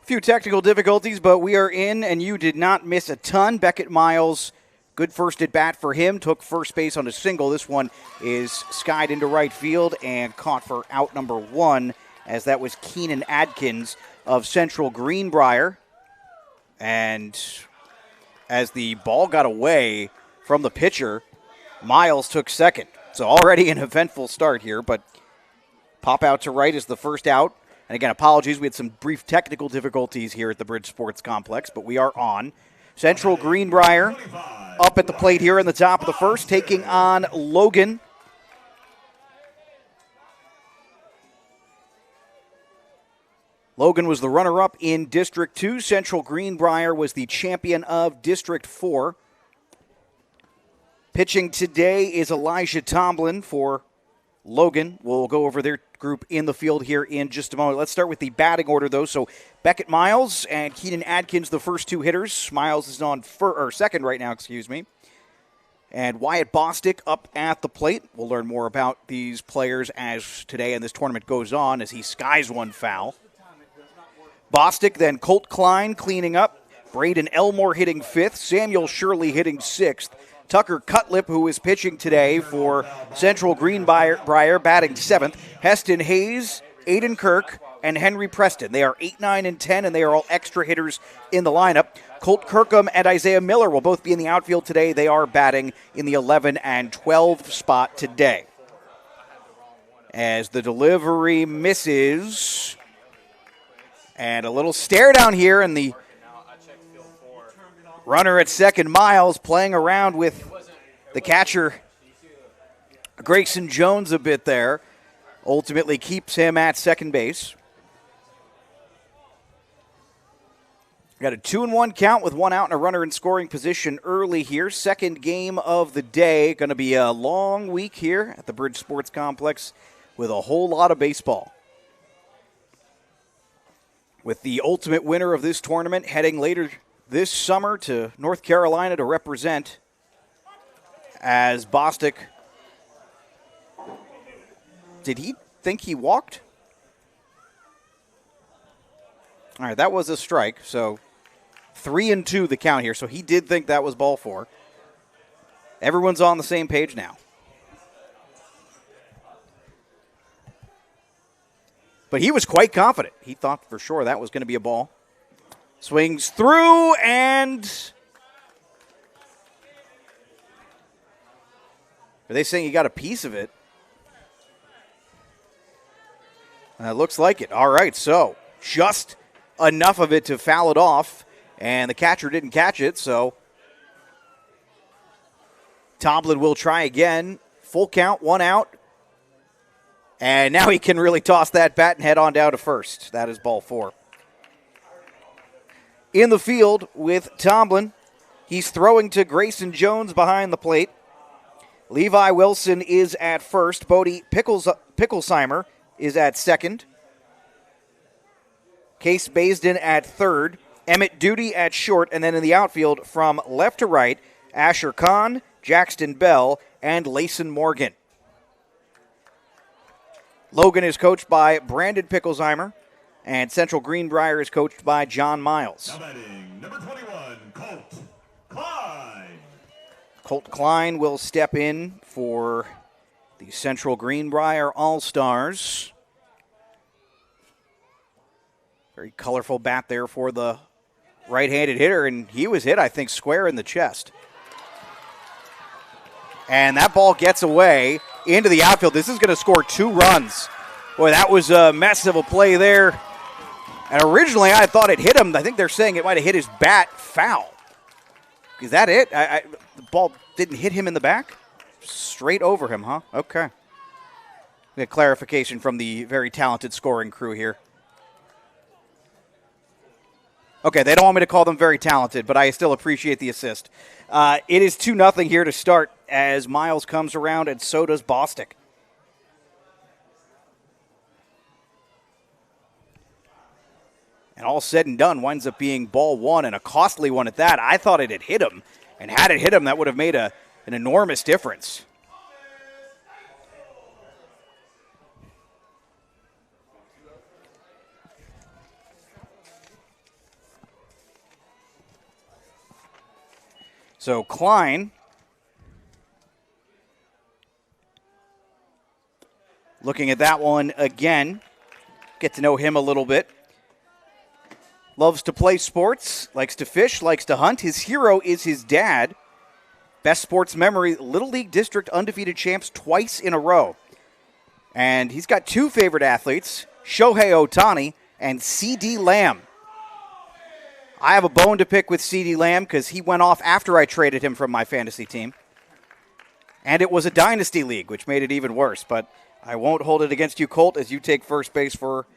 Few technical difficulties, but we are in, and you did not miss a ton. Beckett Miles, good first at bat for him, took first base on a single. This one is skied into right field and caught for out number one, as that was Keenan Adkins of Central Greenbrier. And as the ball got away from the pitcher, Miles took second. So already an eventful start here, but pop out to right is the first out. And again, apologies, we had some brief technical difficulties here at the Bridge Sports Complex, but we are on. Central Greenbrier up at the plate here in the top of the first, taking on Logan. Logan was the runner-up in District 2. Central Greenbrier was the champion of District 4. Pitching today is Elijah Tomlin for Logan. We'll go over their group in the field here in just a moment. Let's start with the batting order, though. So Beckett Miles and Keenan Adkins, the first two hitters. Miles is on second right now, And Wyatt Bostick up at the plate. We'll learn more about these players as today and this tournament goes on as he skies one foul. Bostick, then Colt Klein cleaning up. Braden Elmore hitting fifth. Samuel Shirley hitting sixth. Tucker Cutlip, who is pitching today for Central Greenbrier, batting seventh. Heston Hayes, Aiden Kirk, and Henry Preston. They are 8, 9, and 10, and they are all extra hitters in the lineup. Colt Kirkham and Isaiah Miller will both be in the outfield today. They are batting in the 11 and 12 spot today. As the delivery misses, and a little stare down here, and the runner at second, Miles, playing around with the catcher, Grayson Jones, a bit there. Ultimately keeps him at second base. Got a 2-1 count with one out and a runner in scoring position early here. Second game of the day. Going to be a long week here at the Bridge Sports Complex with a whole lot of baseball. With the ultimate winner of this tournament heading later this summer to North Carolina to represent, as Bostick. Did he think he walked? All right, that was a strike. So 3-2 the count here. So he did think that was ball four. Everyone's on the same page now. But he was quite confident. He thought for sure that was going to be a ball. Swings through, and are they saying he got a piece of it? Looks like it. All right, so just enough of it to foul it off, and the catcher didn't catch it, so Tomlin will try again. Full count, one out. And now he can really toss that bat and head on down to first. That is ball four. In the field with Tomlin, he's throwing to Grayson Jones behind the plate. Levi Wilson is at first. Bodie Picklesheimer is at second. Case Baisden at third. Emmett Duty at short. And then in the outfield from left to right, Asher Khan, Jackson Bell, and Layson Morgan. Logan is coached by Brandon Picklesheimer, and Central Greenbrier is coached by John Miles. Now batting, number 21, Colt Klein. Colt Klein will step in for the Central Greenbrier All-Stars. Very colorful bat there for the right-handed hitter, and he was hit, I think, square in the chest. And that ball gets away into the outfield. This is going to score 2 runs. Boy, that was a mess of a play there. And originally I thought it hit him. I think they're saying it might have hit his bat foul. Is that it? The ball didn't hit him in the back? Straight over him, huh? Okay. We get clarification from the very talented scoring crew here. Okay, they don't want me to call them very talented, but I still appreciate the assist. It is 2-0 here to start as Miles comes around, and so does Bostick. And all said and done, winds up being ball one, and a costly one at that. I thought it had hit him, and had it hit him, that would have made an enormous difference. So Klein looking at that one again. Get to know him a little bit. Loves to play sports, likes to fish, likes to hunt. His hero is his dad. Best sports memory, Little League District undefeated champs twice in a row. And he's got two favorite athletes, Shohei Ohtani and C.D. Lamb. I have a bone to pick with C.D. Lamb because he went off after I traded him from my fantasy team. And it was a dynasty league, which made it even worse. But I won't hold it against you, Colt, as you take first base for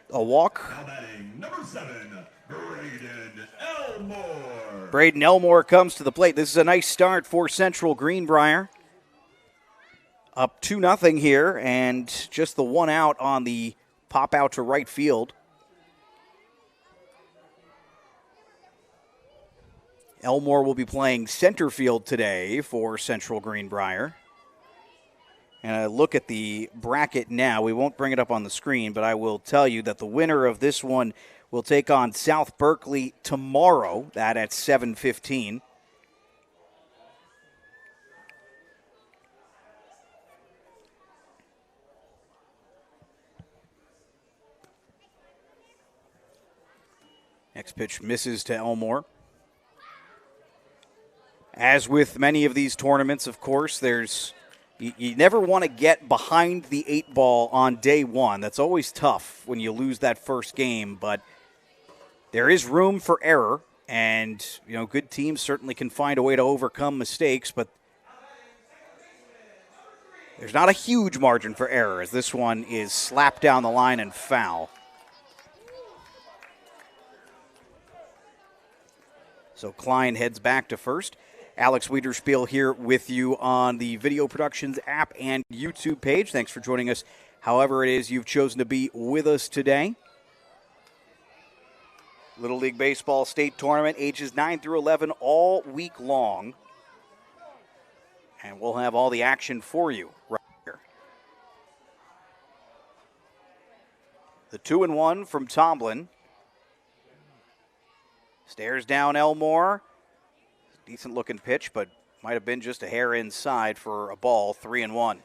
a walk. Now batting, number 7, Braden Elmore. Braden Elmore comes to the plate. This is a nice start for Central Greenbrier. Up 2-0 here, and just the one out on the pop out to right field. Elmore will be playing center field today for Central Greenbrier. And I look at the bracket now. We won't bring it up on the screen, but I will tell you that the winner of this one will take on South Berkeley tomorrow, that at 7:15. Next pitch misses to Elmore. As with many of these tournaments, of course, you never want to get behind the 8 ball on day one. That's always tough when you lose that first game, but there is room for error, and good teams certainly can find a way to overcome mistakes, but there's not a huge margin for error, as this one is slapped down the line and foul. So Klein heads back to first. Alex Wiederspiel here with you on the Video Productions app and YouTube page. Thanks for joining us, however it is you've chosen to be with us today. Little League Baseball State Tournament, ages 9 through 11, all week long. And we'll have all the action for you right here. The 2-1 from Tomlin. Stares down Elmore. Decent looking pitch, but might have been just a hair inside for a ball. 3-1.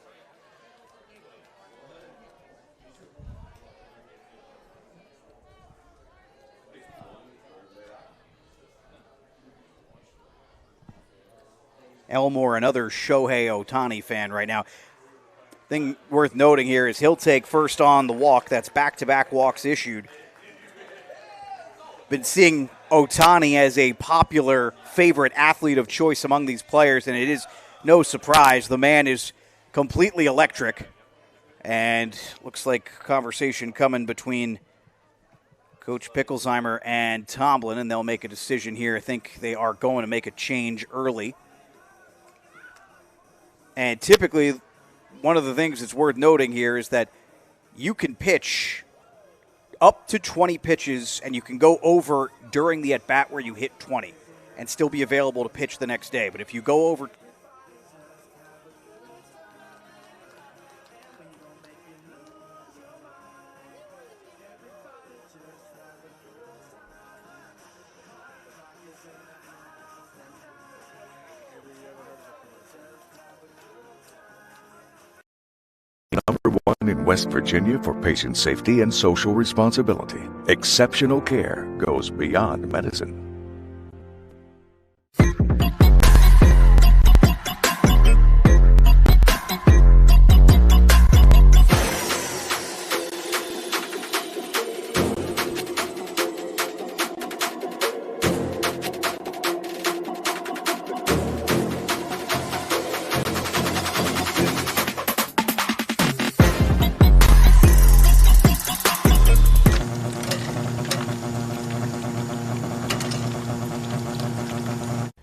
Elmore, another Shohei Ohtani fan right now. Thing worth noting here is he'll take first on the walk. That's back-to-back walks issued. Been seeing Ohtani as a popular favorite athlete of choice among these players, and it is no surprise. The man is completely electric, and looks like conversation coming between Coach Pickelsheimer and Tomlin, and they'll make a decision here. I think they are going to make a change early. And typically, one of the things that's worth noting here is that you can pitch up to 20 pitches, and you can go over during the at-bat where you hit 20 and still be available to pitch the next day. But if you go over... Number 1 in West Virginia for patient safety and social responsibility. Exceptional care goes beyond medicine.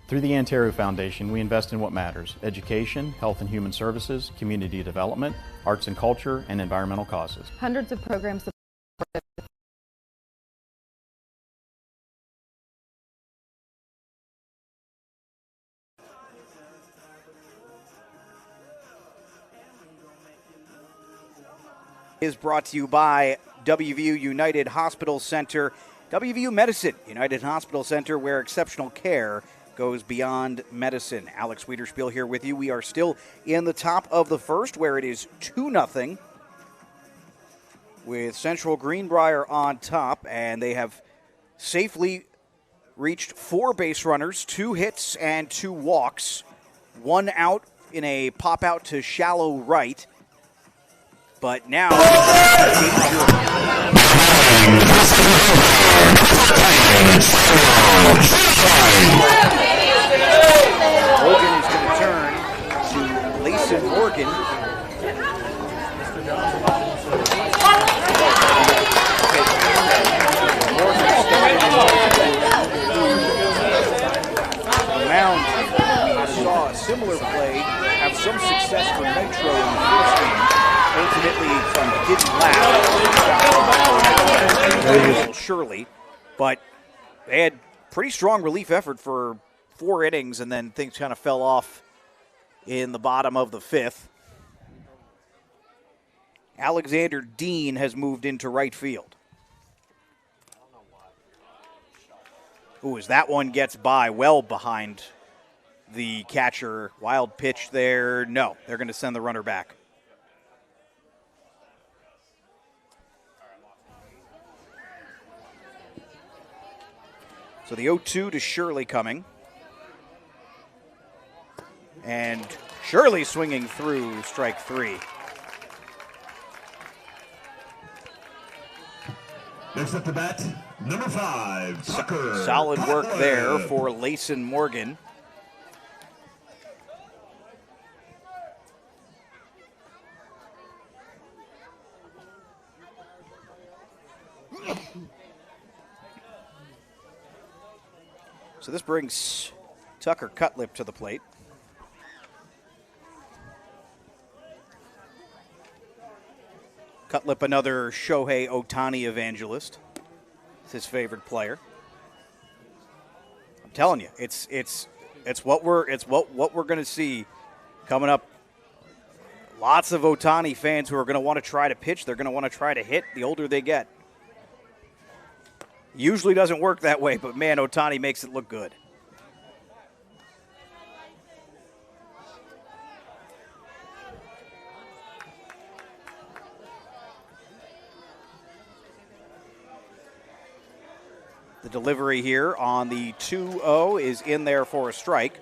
Through the Antero Foundation, we invest in what matters: education, health and human services, community development, arts and culture, and environmental causes. Hundreds of programs support is brought to you by WVU United Hospital Center. WVU Medicine United Hospital Center, where exceptional care goes beyond medicine. Alex Wiederspiel here with you. We are still in the top of the first, where it is 2-0 with Central Greenbrier on top, and they have safely reached 4 base runners, 2 hits and 2 walks, 1 out in a pop out to shallow right. But now Logan is going to turn to Layson Morgan. Mound, we saw a similar play have some success for Nitro in the first game. Ultimately, didn't last. Surely, but they had pretty strong relief effort for 4 innings, and then things kind of fell off in the bottom of the 5th. Alexander Dean has moved into right field. Ooh, as that one gets by, well behind the catcher. Wild pitch there. No, they're going to send the runner back. So the 0-2 to Shirley coming. And Shirley swinging through strike 3. Next up to bat, number 5, Tucker. Solid work Cutler. there for Layson Morgan. So this brings Tucker Cutlip to the plate. Cutlip, another Shohei Ohtani evangelist. It's his favorite player. I'm telling you, it's what we're going to see coming up. Lots of Ohtani fans who are going to want to try to pitch. They're going to want to try to hit the older they get. Usually doesn't work that way, but man, Ohtani makes it look good. The delivery here on the 2-0 is in there for a strike.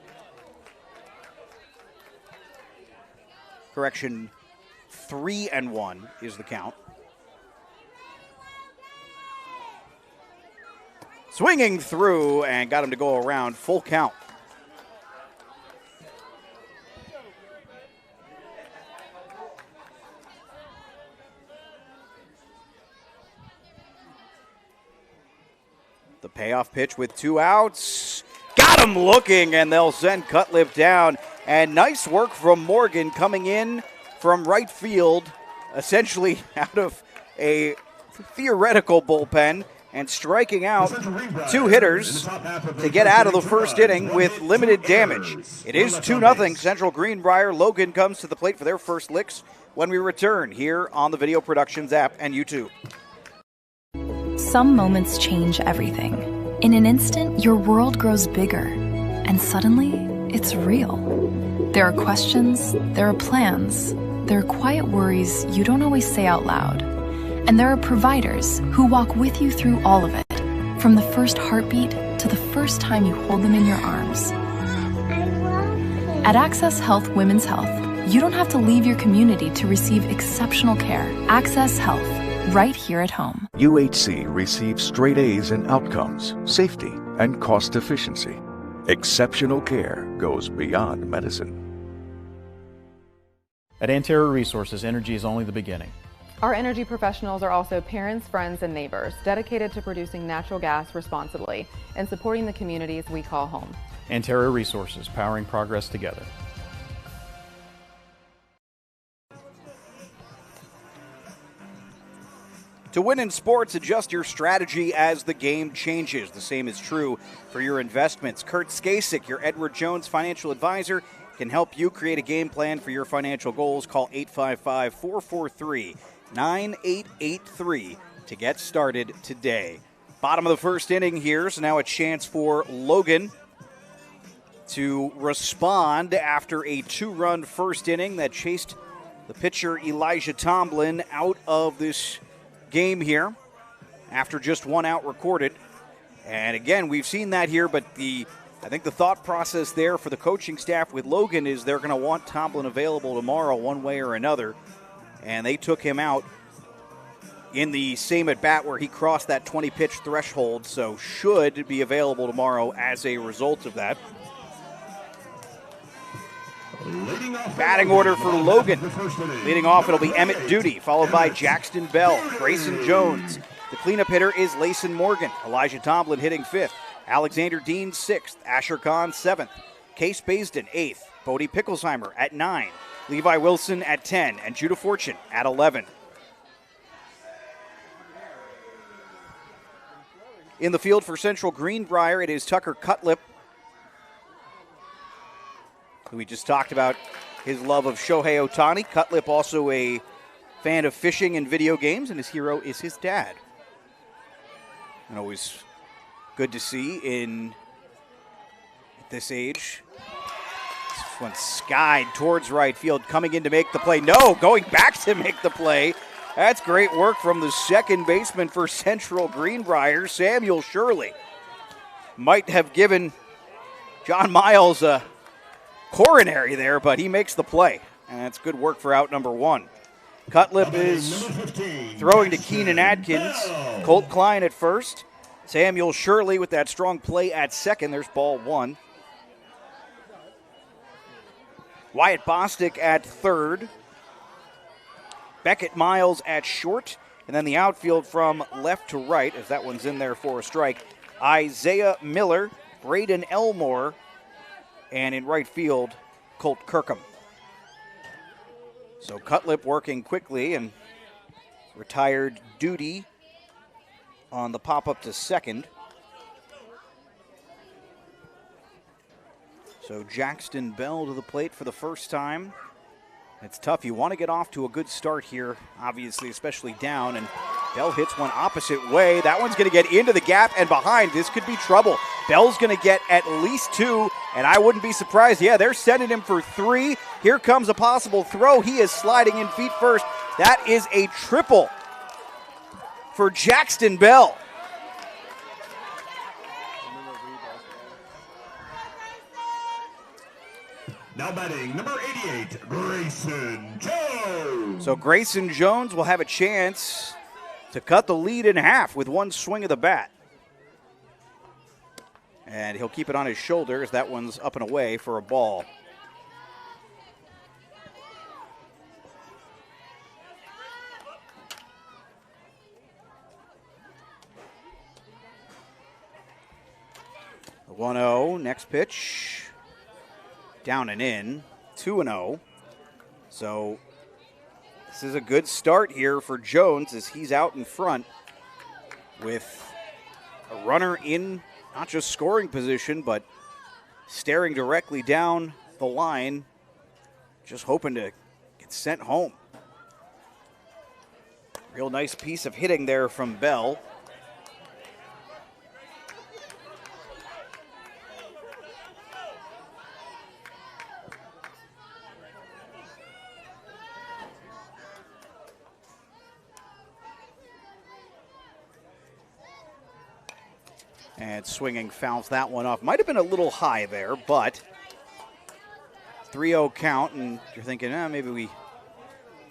Correction, 3-1 is the count. Swinging through and got him to go around, full count. The payoff pitch with 2 outs. Got him looking, and they'll send Cutlip down. And nice work from Morgan coming in from right field, essentially out of a theoretical bullpen, and striking out 2 hitters to get out of the first inning with limited damage. It is 2-0 Central Greenbrier. Logan comes to the plate for their first licks when we return here on the Video Productions app and YouTube. Some moments change everything. In an instant, your world grows bigger, and suddenly, it's real. There are questions, there are plans, there are quiet worries you don't always say out loud. And there are providers who walk with you through all of it, from the first heartbeat to the first time you hold them in your arms. At Access Health Women's Health, you don't have to leave your community to receive exceptional care. Access Health, right here at home. UHC receives straight A's in outcomes, safety, and cost efficiency. Exceptional care goes beyond medicine. At Anterra Resources, energy is only the beginning. Our energy professionals are also parents, friends, and neighbors dedicated to producing natural gas responsibly and supporting the communities we call home. Anterra Resources, powering progress together. To win in sports, adjust your strategy as the game changes. The same is true for your investments. Kurt Skasik, your Edward Jones financial advisor, can help you create a game plan for your financial goals. Call 855-443-9883 to get started today. Bottom of the first inning here, so now a chance for Logan to respond after a 2-run first inning that chased the pitcher Elijah Tomlin out of this game here after just 1 out recorded. And again, we've seen that here, but I think the thought process there for the coaching staff with Logan is they're going to want Tomlin available tomorrow one way or another. And they took him out in the same at-bat where he crossed that 20-pitch threshold, so should be available tomorrow as a result of that. Batting order for Logan. Leading off, it'll be Emmett Duty, followed by Jackson Bell, Grayson Jones. The cleanup hitter is Layson Morgan. Elijah Tomlin hitting 5th. Alexander Dean 6th. Asher Khan 7th. Case Baisden 8th. Bodie Picklesheimer at 9. Levi Wilson at 10. And Judah Fortune at 11. In the field for Central Greenbrier, it is Tucker Cutlip, who we just talked about his love of Shohei Ohtani. Cutlip also a fan of fishing and video games, and his hero is his dad. And always good to see at this age. This one skied towards right field, coming in to make the play. No, going back to make the play. That's great work from the second baseman for Central Greenbrier, Samuel Shirley. Might have given John Miles a coronary there, but he makes the play. And that's good work for out number 1. Cutlip is throwing to Keenan Adkins. Colt Klein at first. Samuel Shirley with that strong play at second. There's ball 1. Wyatt Bostic at third. Beckett Miles at short. And then the outfield from left to right, as that one's in there for a strike. Isaiah Miller, Braden Elmore, and in right field, Colt Kirkham. So Cutlip working quickly, and retired Duty on the pop-up to second. So Jackson Bell to the plate for the first time. It's tough. You want to get off to a good start here, obviously, especially down. And Bell hits one opposite way. That one's going to get into the gap and behind. This could be trouble. Bell's going to get at least 2, and I wouldn't be surprised. Yeah, they're sending him for 3. Here comes a possible throw. He is sliding in feet first. That is a triple for Jackson Bell. Now batting, number 88, Grayson Jones. So Grayson Jones will have a chance to cut the lead in half with one swing of the bat. And he'll keep it on his shoulder as that one's up and away for a ball. The 1-0, next pitch. Down and in, 2-0. So this is a good start here for Jones as he's out in front with a runner in not just scoring position, but staring directly down the line, just hoping to get sent home. Real nice piece of hitting there from Bell. And swinging fouls that one off. Might have been a little high there, but 3-0 count, and you're thinking, maybe we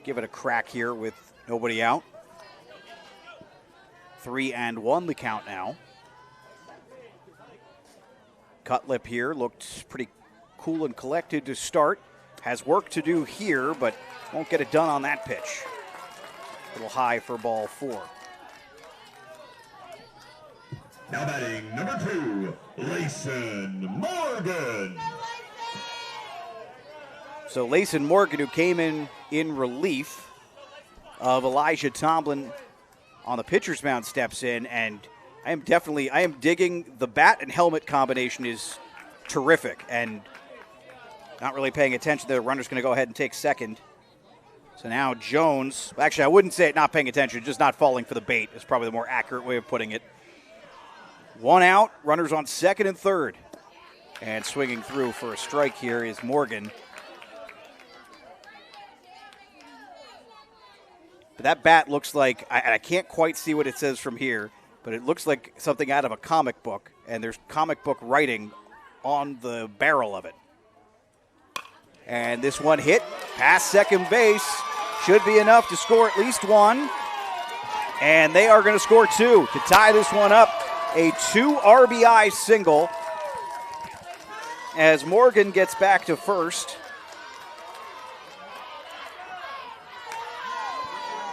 give it a crack here with nobody out. 3-1 the count now. Cutlip here looked pretty cool and collected to start. Has work to do here, but won't get it done on that pitch. A little high for ball 4. Now batting, number 2, Layson Morgan. So Layson Morgan, who came in relief of Elijah Tomlin on the pitcher's mound, steps in, and I am digging the bat and helmet combination is terrific, and not really paying attention. The runner's going to go ahead and take second. So now Jones, actually I wouldn't say it not paying attention, just not falling for the bait is probably the more accurate way of putting it. 1 out, runners on second and third. And swinging through for a strike here is Morgan. But that bat looks like, I can't quite see what it says from here, but it looks like something out of a comic book, and there's comic book writing on the barrel of it. And this one hit past second base. Should be enough to score at least one. And they are going to score two to tie this one up. A 2 RBI single as Morgan gets back to first.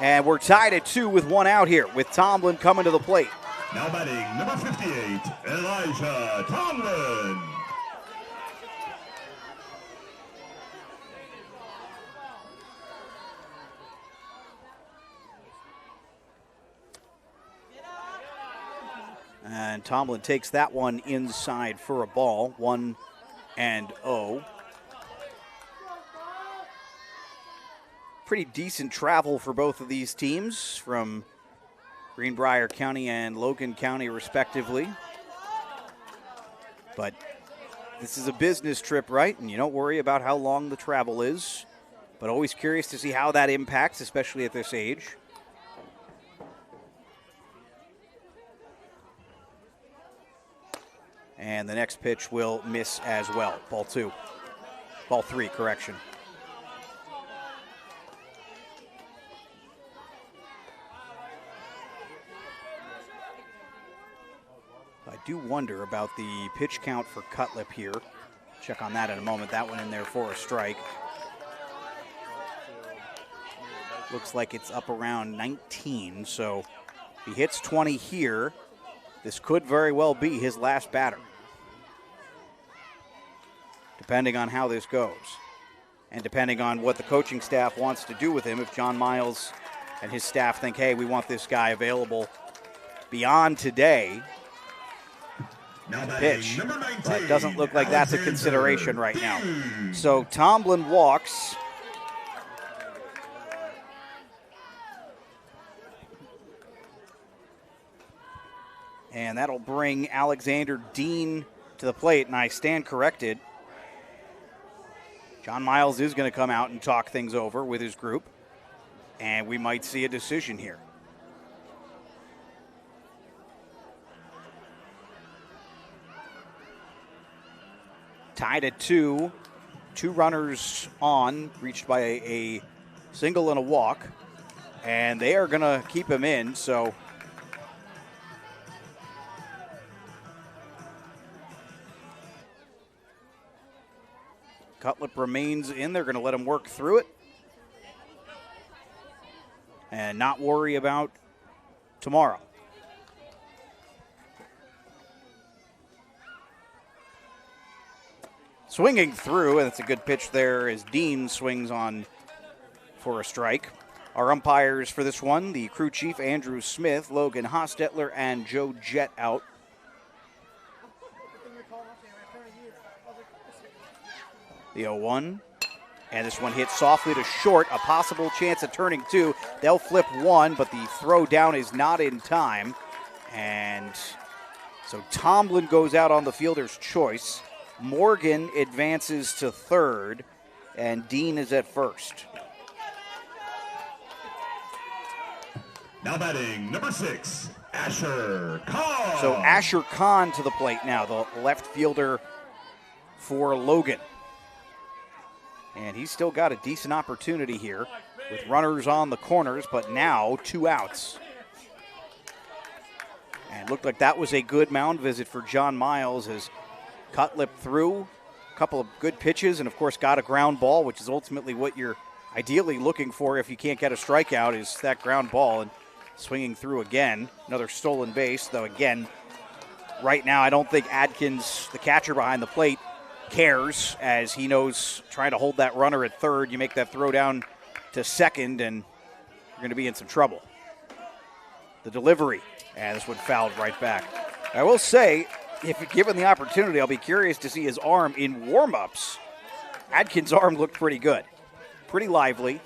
And we're tied at 2 with one out here, with Tomlin coming to the plate. Now batting number 58, Elijah Tomlin. And Tomlin takes that one inside for a ball, 1-0. Pretty decent travel for both of these teams from Greenbrier County and Logan County, respectively. But this is a business trip, right? And you don't worry about how long the travel is. But always curious to see how that impacts, especially at this age. And the next pitch will miss as well. Ball three, correction. I do wonder about the pitch count for Cutlip here. Check on that in a moment. That one in there for a strike. Looks like it's up around 19, so if he hits 20 here, this could very well be his last batter, depending on how this goes and depending on what the coaching staff wants to do with him. If John Miles and his staff think, hey, we want this guy available beyond today to pitch, but it doesn't look like that's a consideration right now. So Tomlin walks. And that'll bring Alexander Dean to the plate, and I stand corrected. John Miles is going to come out and talk things over with his group, and we might see a decision here. Tied at 2, 2 runners on, reached by a single and a walk, and they are going to keep him in, so Cutlip remains in. They're going to let him work through it and not worry about tomorrow. Swinging through, and it's a good pitch there as Dean swings on for a strike. Our umpires for this one, the crew chief Andrew Smith, Logan Hostetler, and Joe Jett out. The 0-1, and this one hits softly to short, a possible chance of turning 2. They'll flip 1, but the throw down is not in time. And so Tomlin goes out on the fielder's choice. Morgan advances to third, and Dean is at first. Now batting number 6, Asher Khan. So Asher Khan to the plate now, the left fielder for Logan. And he's still got a decent opportunity here with runners on the corners, but now 2 outs. And looked like that was a good mound visit for John Miles as Cutlip threw a couple of good pitches and, of course, got a ground ball, which is ultimately what you're ideally looking for if you can't get a strikeout, is that ground ball. And swinging through again, another stolen base, though, again, right now I don't think Adkins, the catcher behind the plate, cares, as he knows trying to hold that runner at third, you make that throw down to second and you're going to be in some trouble. The delivery, and this one fouled right back. I will say, if given the opportunity, I'll be curious to see his arm in warm-ups. Adkins' arm looked pretty good, pretty lively,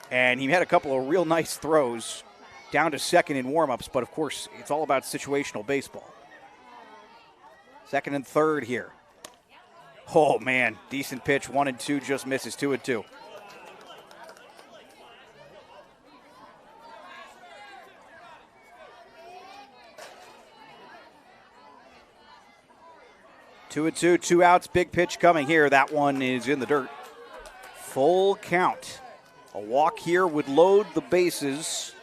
and he had a couple of real nice throws down to second in warm-ups, but of course it's all about situational baseball. Second and third here. Oh, man. Decent pitch. 1-2 just misses. 2-2. Two and two, 2 outs. Big pitch coming here. That one is in the dirt. Full count. A walk here would load the bases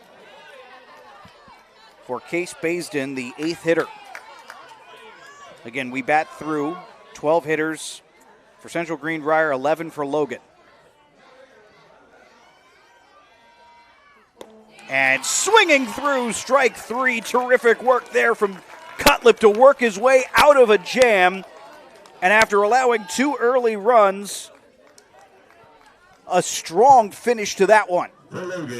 for Case Baisden, the 8th hitter. Again, we bat through 12 hitters for Central Greenbrier, 11 for Logan. And swinging through strike 3. Terrific work there from Cutlip to work his way out of a jam. And after allowing 2 early runs, a strong finish to that one.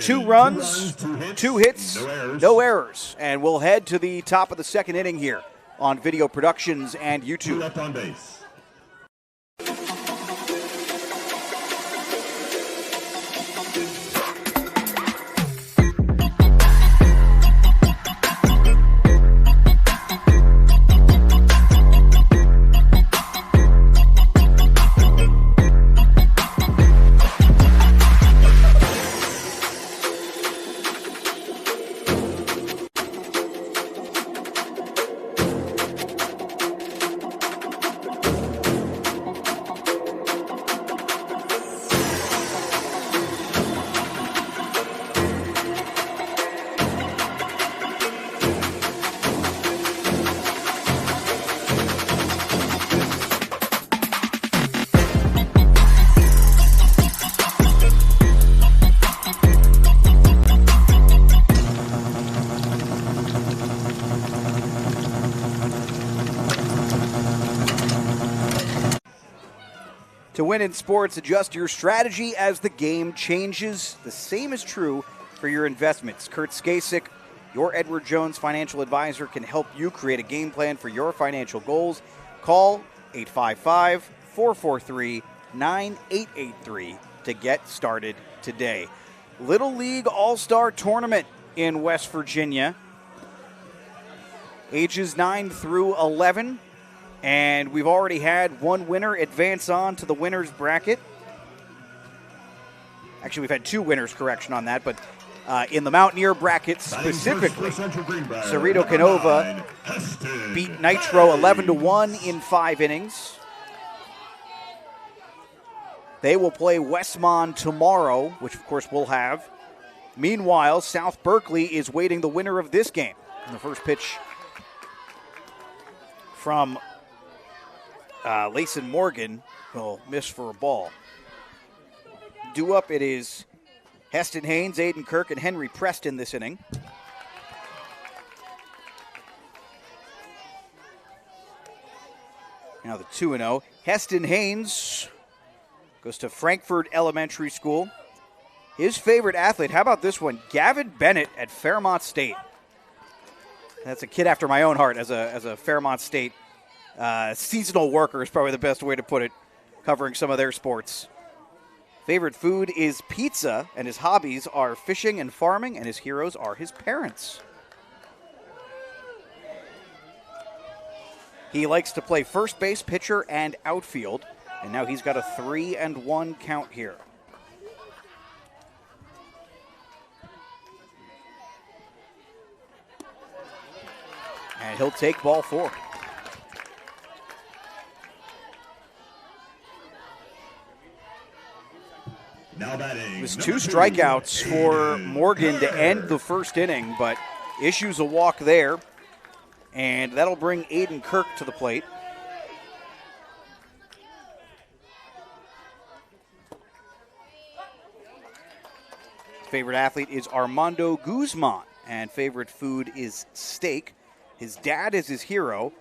2 runs, 2 hits, no errors. And we'll head to the top of the 2nd inning here on Video Productions and YouTube. Left on base. To win in sports, adjust your strategy as the game changes. The same is true for your investments. Kurt Skasik, your Edward Jones financial advisor, can help you create a game plan for your financial goals. Call 855-443-9883 to get started today. Little League All-Star Tournament in West Virginia. Ages 9 through 11. And we've already had one winner advance on to the winner's bracket. Actually, we've had 2 winners, correction on that. But in the Mountaineer bracket specifically, Cerrito Canova beat Nitro 11-1 in 5 innings. They will play Westmont tomorrow, which of course we'll have. Meanwhile, South Berkeley is waiting the winner of this game. And the first pitch from Layson Morgan will miss for a ball. Due up, it is Heston Haynes, Aiden Kirk, and Henry Preston this inning. Now the 2-0. Heston Haynes goes to Frankfurt Elementary School. His favorite athlete, how about this one? Gavin Bennett at Fairmont State. That's a kid after my own heart as a Fairmont State seasonal worker is probably the best way to put it, covering some of their sports. Favorite food is pizza, and his hobbies are fishing and farming, and his heroes are his parents. He likes to play first base, pitcher, and outfield, and now he's got a 3-1 count here. And he'll take ball 4. It was 2 strikeouts for Morgan to end the first inning, but issues a walk there, and that'll bring Aiden Kirk to the plate. Favorite athlete is Armando Guzman, and favorite food is steak. His dad is his hero,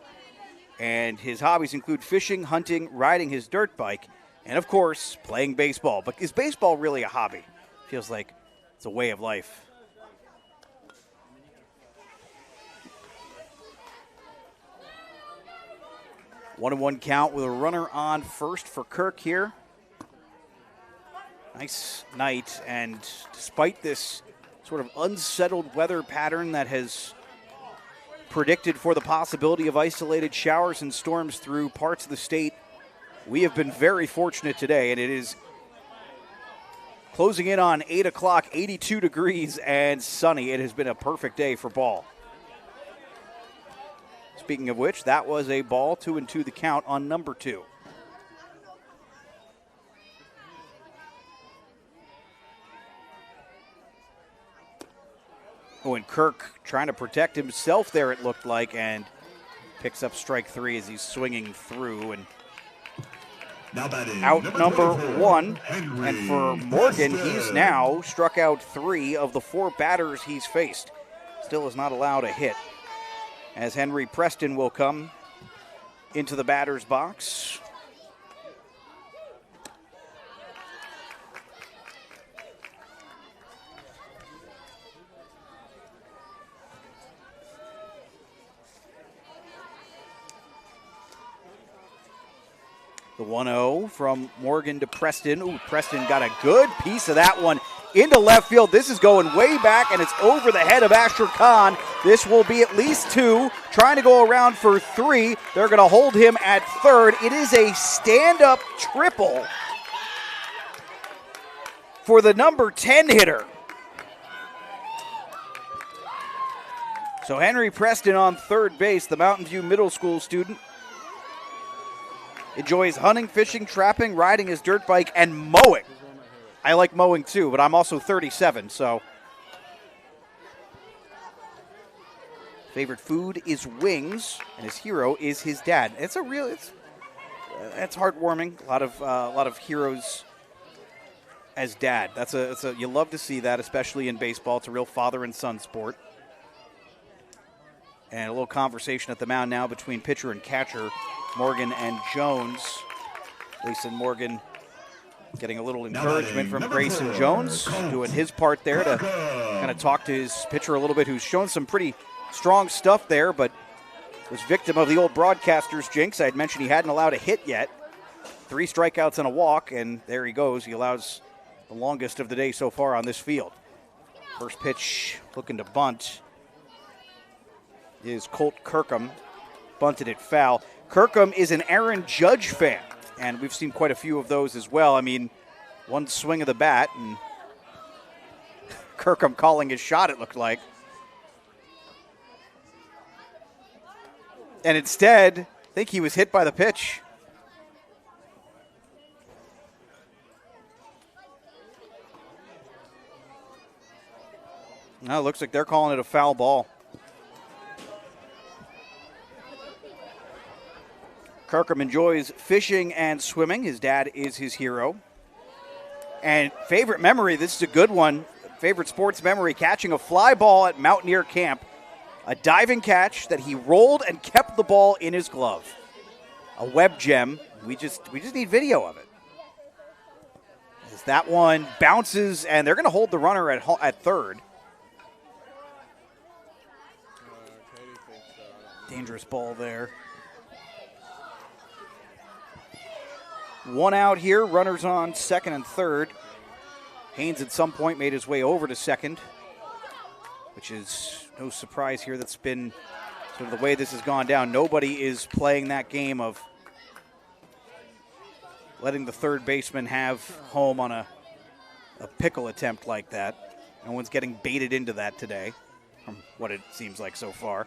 and his hobbies include fishing, hunting, riding his dirt bike, and, of course, playing baseball. But is baseball really a hobby? Feels like it's a way of life. One and one count with a runner on first for Kirk here. Nice night, and despite this sort of unsettled weather pattern that has predicted for the possibility of isolated showers and storms through parts of the state We have been very fortunate today, and it is closing in on 8 o'clock, 82 degrees and sunny. It has been a perfect day for ball. Speaking of which, that was a ball, 2-2 the count on number 2. Oh, and Kirk trying to protect himself there, it looked like, and picks up strike 3 as he's swinging through. And Now batting, out number 24, 1. Henry And for Morgan, he's Preston. now struck out 3 of the 4 batters he's faced. Still is not allowed a hit, as Henry Preston will come into the batter's box. The 1-0 from Morgan to Preston. Ooh, Preston got a good piece of that one into left field. This is going way back, and it's over the head of Asher Khan. This will be at least 2, trying to go around for 3. They're going to hold him at third. It is a stand-up triple for the number 10 hitter. So Henry Preston on third base, the Mountain View Middle School student. Enjoys hunting, fishing, trapping, riding his dirt bike, and mowing. I like mowing too, but I'm also 37, so. Favorite food is wings, and his hero is his dad. It's heartwarming. A lot of heroes as dad. You love to see that, especially in baseball. It's a real father and son sport. And a little conversation at the mound now between pitcher and catcher, Morgan and Jones. Gleason Morgan getting a little encouragement from Grayson Jones, doing his part there to kind of talk to his pitcher a little bit, who's shown some pretty strong stuff there, but was victim of the old broadcaster's jinx. I had mentioned he hadn't allowed a hit yet. 3 strikeouts and a walk, and there he goes. He allows the longest of the day so far on this field. First pitch looking to bunt is Colt Kirkham. Bunted it foul. Kirkham is an Aaron Judge fan, and we've seen quite a few of those as well. I mean, one swing of the bat, and Kirkham calling his shot, it looked like. And instead, I think he was hit by the pitch. Now it looks like they're calling it a foul ball. Kirkham enjoys fishing and swimming. His dad is his hero. And favorite memory, this is a good one. Favorite sports memory, catching a fly ball at Mountaineer camp. A diving catch that he rolled and kept the ball in his glove. A web gem. We just need video of it. As that one bounces, and they're going to hold the runner at third. Dangerous ball there. 1 out here, runners on second and third. Haynes at some point made his way over to second, which is no surprise here. That's been sort of the way this has gone down. Nobody is playing that game of letting the third baseman have home on a pickle attempt like that. No one's getting baited into that today, from what it seems like so far.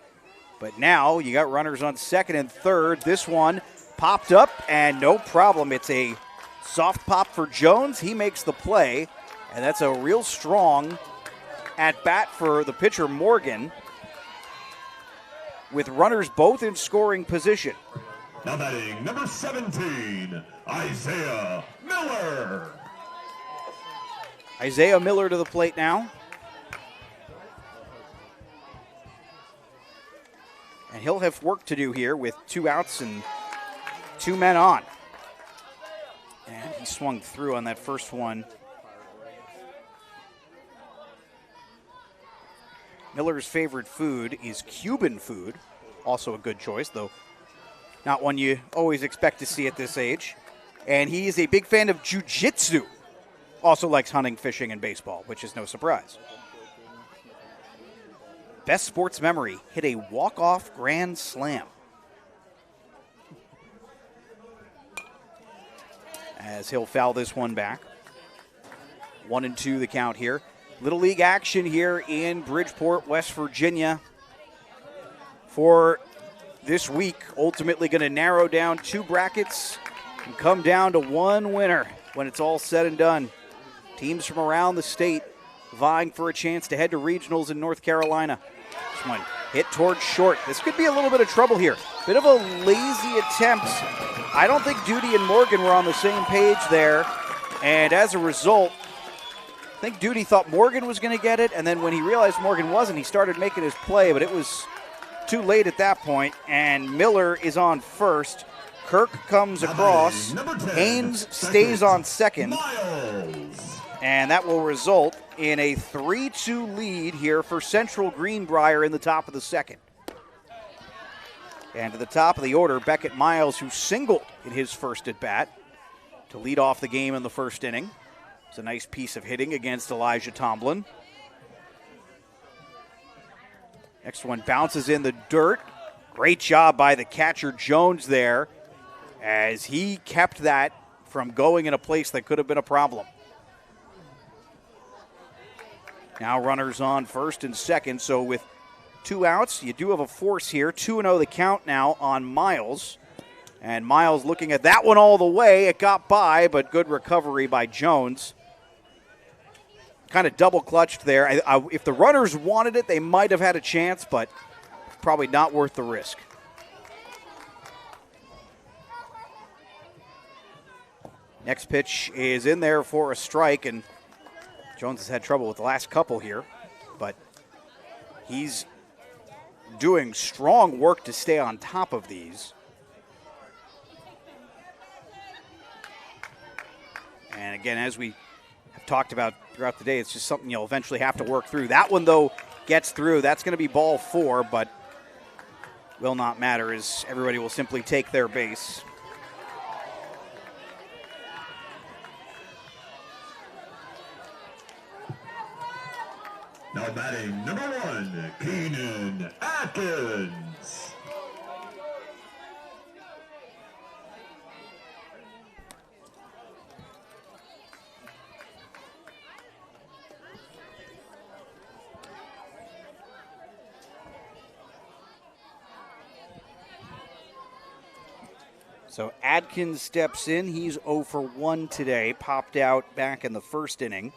But now you got runners on second and third. This one popped up, and no problem. It's a soft pop for Jones. He makes the play, and that's a real strong at-bat for the pitcher, Morgan, with runners both in scoring position. Now batting, number 17, Isaiah Miller. Isaiah Miller to the plate now. And he'll have work to do here with 2 outs and 2 men on. And he swung through on that first one. Miller's favorite food is Cuban food. Also a good choice, though not one you always expect to see at this age. And he is a big fan of jiu-jitsu. Also likes hunting, fishing, and baseball, which is no surprise. Best sports memory, hit a walk-off grand slam. as he'll foul this one back. 1-2 the count here. Little League action here in Bridgeport, West Virginia for this week. Ultimately going to narrow down 2 brackets and come down to 1 winner when it's all said and done. Teams from around the state vying for a chance to head to regionals in North Carolina. This one hit towards short. This could be a little bit of trouble here. Bit of a lazy attempt. I don't think Duty and Morgan were on the same page there. And as a result, I think Duty thought Morgan was going to get it. And then when he realized Morgan wasn't, he started making his play. But it was too late at that point. And Miller is on first. Kirk comes across. Haynes stays on second. And that will result in a 3-2 lead here for Central Greenbrier in the top of the second. And to the top of the order, Beckett Miles, who singled in his first at-bat to lead off the game in the first inning. It's a nice piece of hitting against Elijah Tomlin. Next one bounces in the dirt. Great job by the catcher Jones there as he kept that from going in a place that could have been a problem. Now runners on first and second, so with 2 outs, you do have a force here. 2-0 the count now on Miles. And Miles looking at that one all the way. It got by, but good recovery by Jones. Kind of double clutched there. If the runners wanted it, they might have had a chance, but probably not worth the risk. Next pitch is in there for a strike, and Jones has had trouble with the last couple here, but he's doing strong work to stay on top of these. And again, as we have talked about throughout the day, it's just something you'll eventually have to work through. That one, though, gets through. That's going to be ball 4, but will not matter as everybody will simply take their base. Now batting number 1, Keenan Atkins. So Adkins steps in. He's 0 for 1 today. Popped out back in the first inning.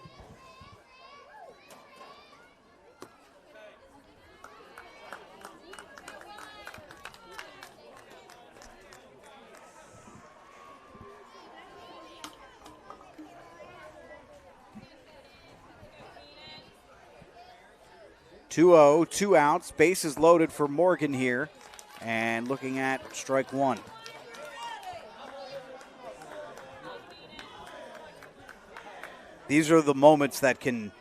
(2-0), 2 outs, bases loaded for Morgan here, and looking at strike 1. These are the moments that can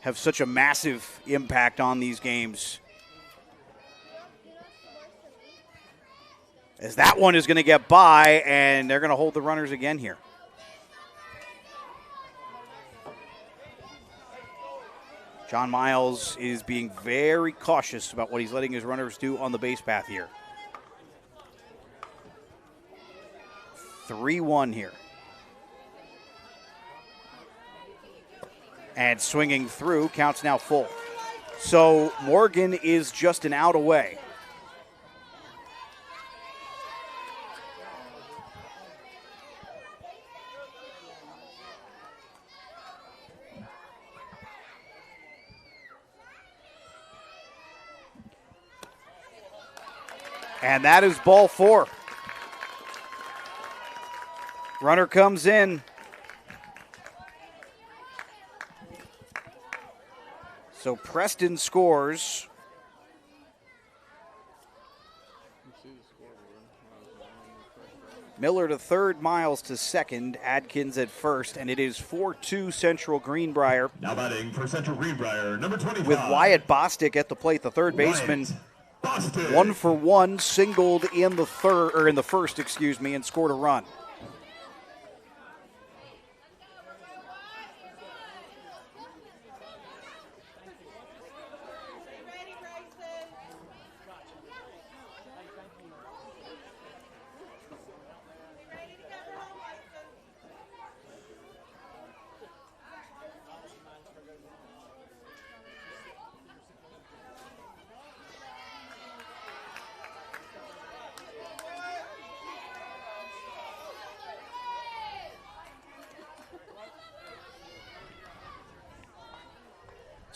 have such a massive impact on these games. As that one is going to get by, and they're going to hold the runners again here. John Miles is being very cautious about what he's letting his runners do on the base path here. 3-1 here. And swinging through, counts now full. So Morgan is just an out away. And that is ball 4. Runner comes in. So Preston scores. Miller to third, Miles to second, Adkins at first, and it is 4-2 Central Greenbrier. Now batting for Central Greenbrier, number 25. With Wyatt Bostic at the plate, the third baseman. 1 for 1, singled in the first, and scored a run.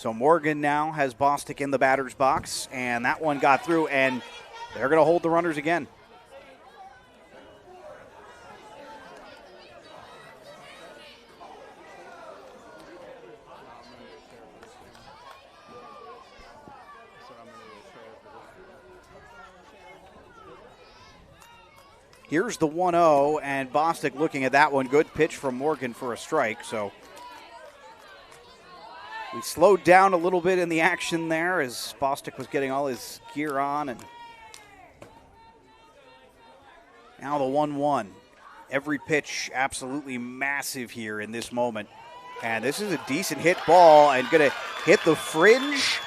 So Morgan now has Bostic in the batter's box, and that one got through, and they're going to hold the runners again. Here's the 1-0, and Bostic looking at that one. Good pitch from Morgan for a strike. So we slowed down a little bit in the action there as Bostic was getting all his gear on. And now the 1-1. Every pitch absolutely massive here in this moment. And this is a decent hit ball and going to hit the fringe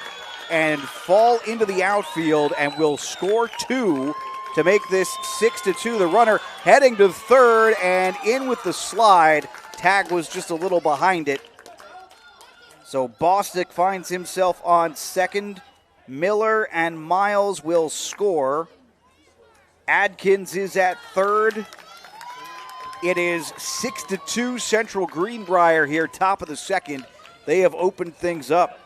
and fall into the outfield and will score 2 to make this 6-2. The runner heading to third and in with the slide. Tag was just a little behind it. So Bostic finds himself on second. Miller and Miles will score. Adkins is at third. It is 6-2 Central Greenbrier here, top of the second. They have opened things up.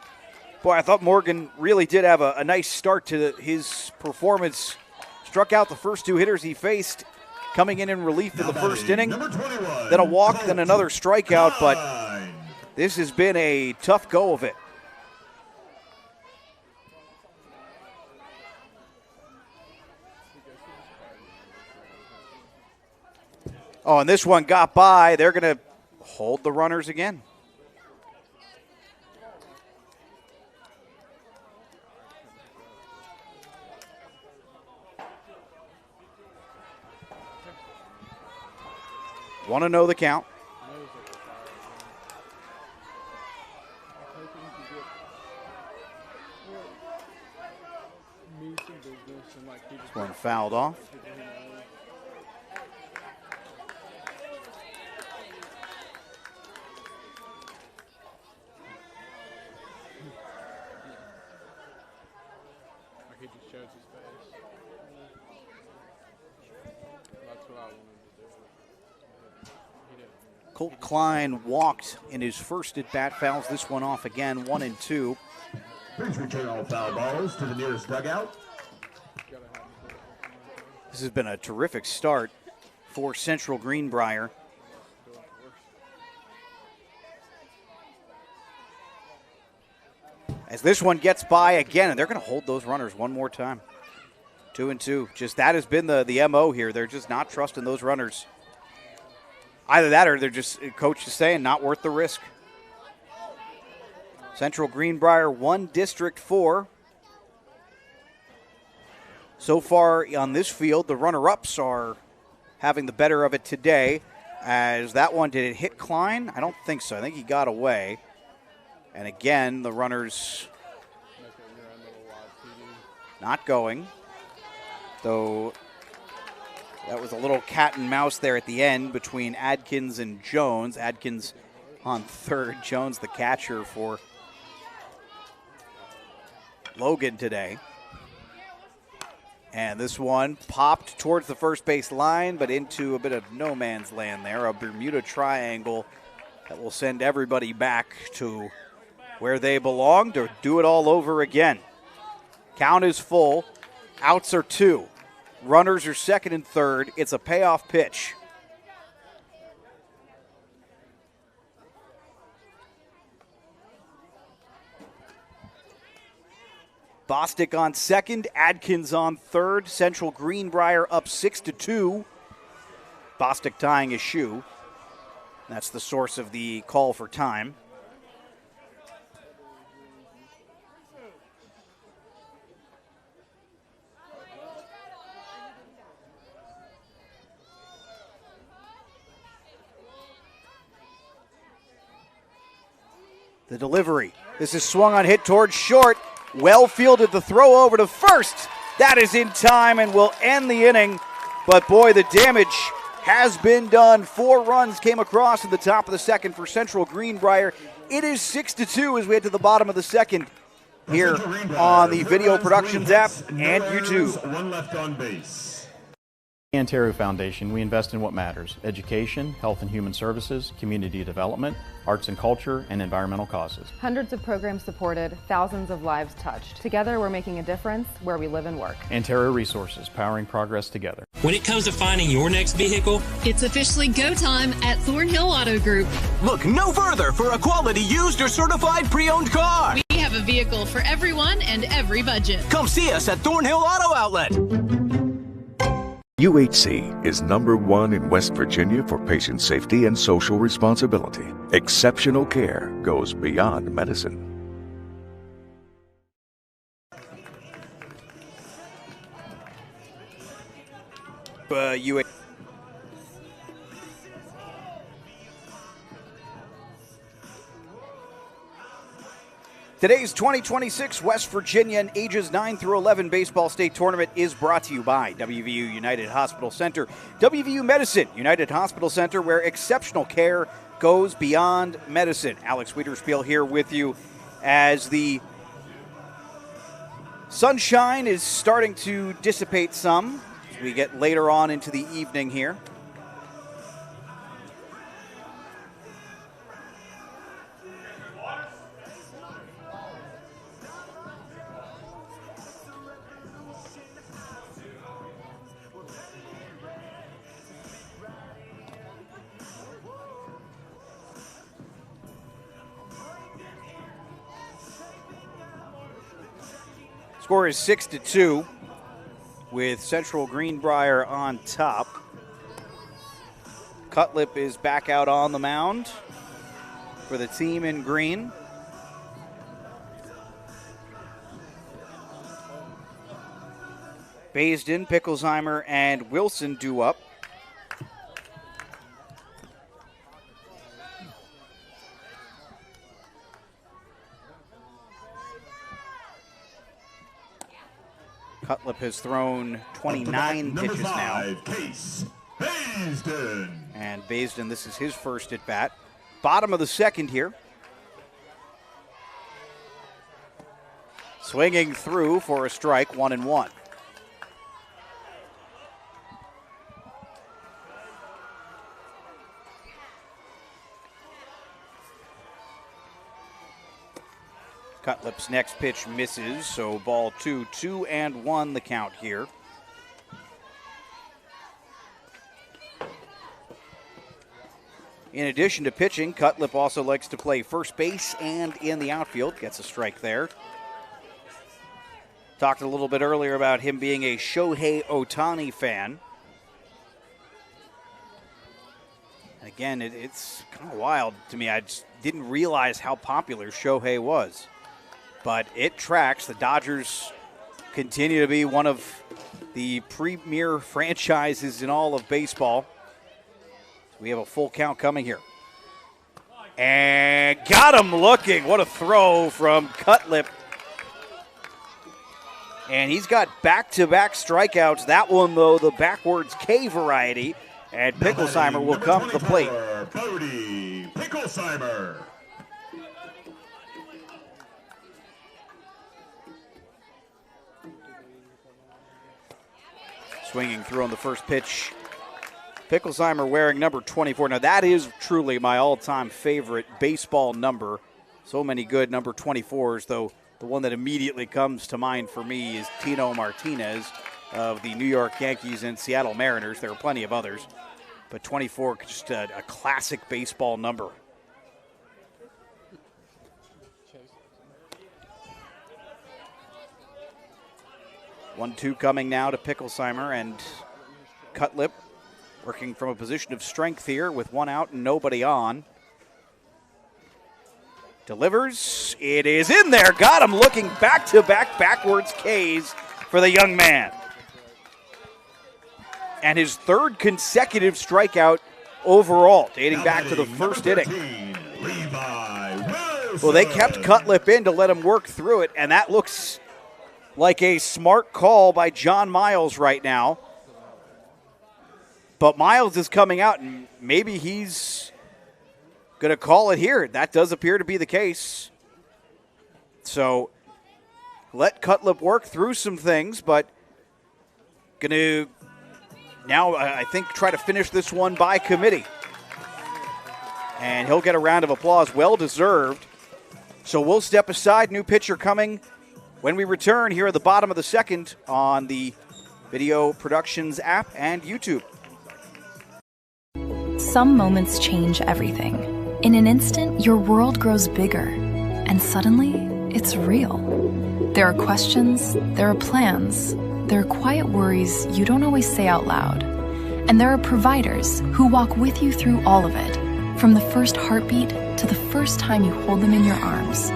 Boy, I thought Morgan really did have a nice start to his performance. Struck out the first 2 hitters he faced, coming in relief in the first inning. Then a walk, then another strikeout, but this has been a tough go of it. Oh, and this one got by. They're going to hold the runners again. Want to know the count. This one fouled off. He just shows his face. That's what I wanted to do. He didn't. Colt Klein walked in his first at-bat, fouls this one off again, 1-2. Please return all foul balls to the nearest dugout. This has been a terrific start for Central Greenbrier. As this one gets by again, and they're going to hold those runners one more time. 2-2. Just that has been the MO here. They're just not trusting those runners. Either that or they're just, coach is saying, not worth the risk. Central Greenbrier 1, District 4. So far on this field, the runner-ups are having the better of it today. As that one, did it hit Klein? I don't think so. I think he got away. And again, the runners not going. Though that was a little cat and mouse there at the end between Adkins and Jones. Adkins on third, Jones the catcher for Logan today. And this one popped towards the first base line, but into a bit of no man's land there. A Bermuda triangle that will send everybody back to where they belong to do it all over again. Count is full. Outs are 2. Runners are second and third. It's a payoff pitch. Bostic on second, Adkins on third. Central Greenbrier up 6-2. Bostic tying his shoe. That's the source of the call for time. The delivery. This is swung on, hit towards short. Well fielded, the throw over to first. That is in time and will end the inning. But boy, the damage has been done. 4 runs came across in the top of the second for Central Greenbrier. It is 6-2 as we head to the bottom of the second here on the Video Productions app and YouTube. 1 left on base. Ontario Foundation, we invest in what matters: education, health and human services, community development, arts and culture, and environmental causes. Hundreds of programs supported, thousands of lives touched. Together, we're making a difference where we live and work. Ontario Resources, powering progress together. When it comes to finding your next vehicle, it's officially go time at Thornhill Auto Group. Look no further for a quality used or certified pre-owned car. We have a vehicle for everyone and every budget. Come see us at Thornhill Auto Outlet. UHC is #1 in West Virginia for patient safety and social responsibility. Exceptional care goes beyond medicine. Today's 2026 West Virginia and ages 9 through 11 baseball state tournament is brought to you by WVU United Hospital Center. WVU Medicine United Hospital Center, where exceptional care goes beyond medicine. Alex Wiederspiel here with you as the sunshine is starting to dissipate some as we get later on into the evening here. Score is 6-2 with Central Greenbrier on top. Cutlip is back out on the mound for the team in green. Baisden, Picklesheimer, and Wilson due up. Cutlip has thrown 29 pitches now. Case Baisden. And Baisden, this is his first at bat. Bottom of the second here. Swinging through for a strike, 1-1. Cutlip's next pitch misses, so ball 2, 2-1 the count here. In addition to pitching, Cutlip also likes to play first base and in the outfield. Gets a strike there. Talked a little bit earlier about him being a Shohei Ohtani fan. And again, it's kind of wild to me. I just didn't realize how popular Shohei was. But it tracks. The Dodgers continue to be one of the premier franchises in all of baseball. So we have a full count coming here. And got him looking. What a throw from Cutlip. And he's got back-to-back strikeouts. That one, though, the backwards K variety. And Picklesheimer will come to the plate. Bodie Picklesheimer. Swinging through on the first pitch. Picklesheimer wearing number 24. Now, that is truly my all-time favorite baseball number. So many good number 24s, though the one that immediately comes to mind for me is Tino Martinez of the New York Yankees and Seattle Mariners. There are plenty of others, but 24, just a classic baseball number. One-two coming now to Picklesheimer, and Cutlip working from a position of strength here with one out and nobody on. Delivers. It is in there. Got him looking back-to-back backwards Ks for the young man. And his third consecutive strikeout overall, dating back to the first inning. Well, they kept Cutlip in to let him work through it, and that looks like a smart call by John Miles right now. But Miles is coming out, and maybe he's going to call it here. That does appear to be the case. So let Cutlip work through some things, but going to now I think try to finish this one by committee. And he'll get a round of applause, well deserved. So we'll step aside. New pitcher coming when we return here at the bottom of the second on the Video Productions app and YouTube. Some moments change everything. In an instant, your world grows bigger, and suddenly, it's real. There are questions, there are plans, there are quiet worries you don't always say out loud. And there are providers who walk with you through all of it, from the first heartbeat to the first time you hold them in your arms.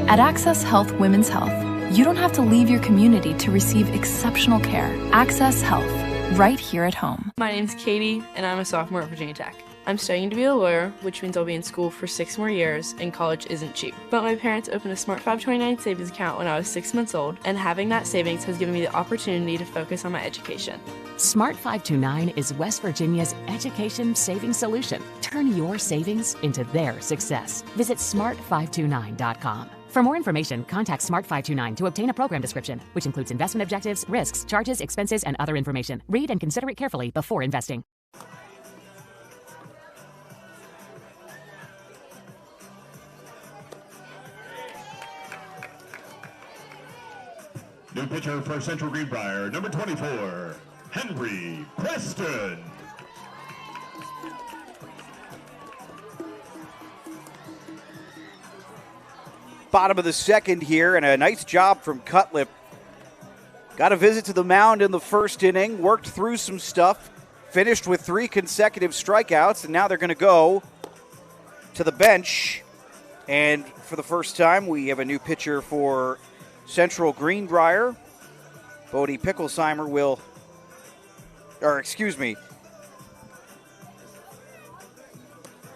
At Access Health Women's Health, you don't have to leave your community to receive exceptional care. Access Health, right here at home. My name's Katie, and I'm a sophomore at Virginia Tech. I'm studying to be a lawyer, which means I'll be in school for 6 more years, and college isn't cheap. But my parents opened a Smart 529 savings account when I was 6 months old, and having that savings has given me the opportunity to focus on my education. Smart 529 is West Virginia's education savings solution. Turn your savings into their success. Visit smart529.com. For more information, contact Smart 529 to obtain a program description, which includes investment objectives, risks, charges, expenses, and other information. Read and consider it carefully before investing. New pitcher for Central Greenbrier, number 24, Henry Preston. Bottom of the second here, and a nice job from Cutlip. Got a visit to the mound in the first inning, worked through some stuff, finished with 3 consecutive strikeouts, and now they're going to go to the bench. And for the first time, we have a new pitcher for Central Greenbrier. Bodie Picklesheimer will,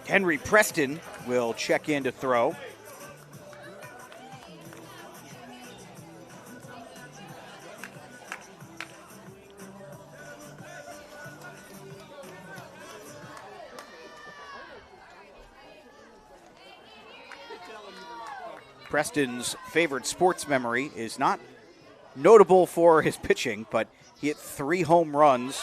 Henry Preston will check in to throw. Preston's favorite sports memory is not notable for his pitching, but he hit 3 home runs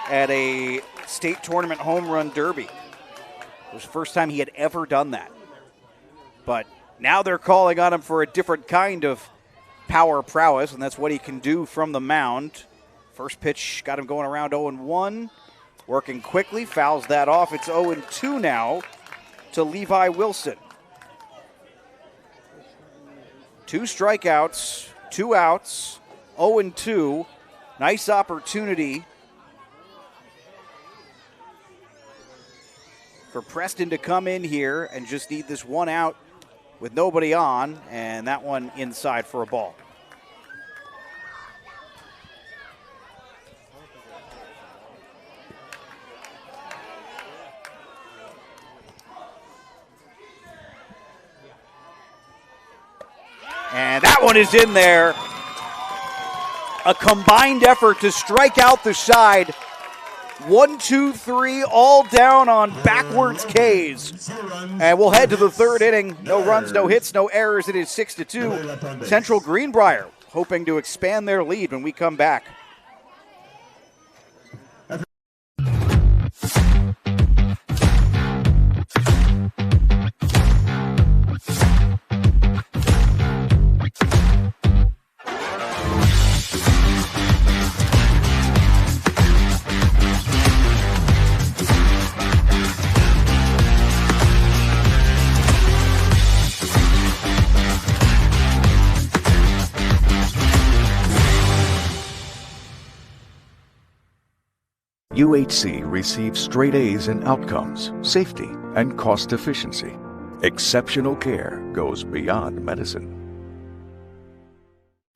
at a state tournament home run derby. It was the first time he had ever done that. But now they're calling on him for a different kind of power prowess, and that's what he can do from the mound. First pitch got him going around 0-1. Working quickly, fouls that off. It's 0-2 now to Levi Wilson. 2 strikeouts, 2 outs, 0-2. Nice opportunity for Preston to come in here and just need this 1 out with nobody on, and that one inside for a ball. And that one is in there. A combined effort to strike out the side. 1, 2, 3, all down on backwards Ks. And we'll head to the third inning. No runs, no hits, no errors. It is 6-2. Central Greenbrier hoping to expand their lead when we come back. UHC receives straight A's in outcomes, safety, and cost efficiency. Exceptional care goes beyond medicine.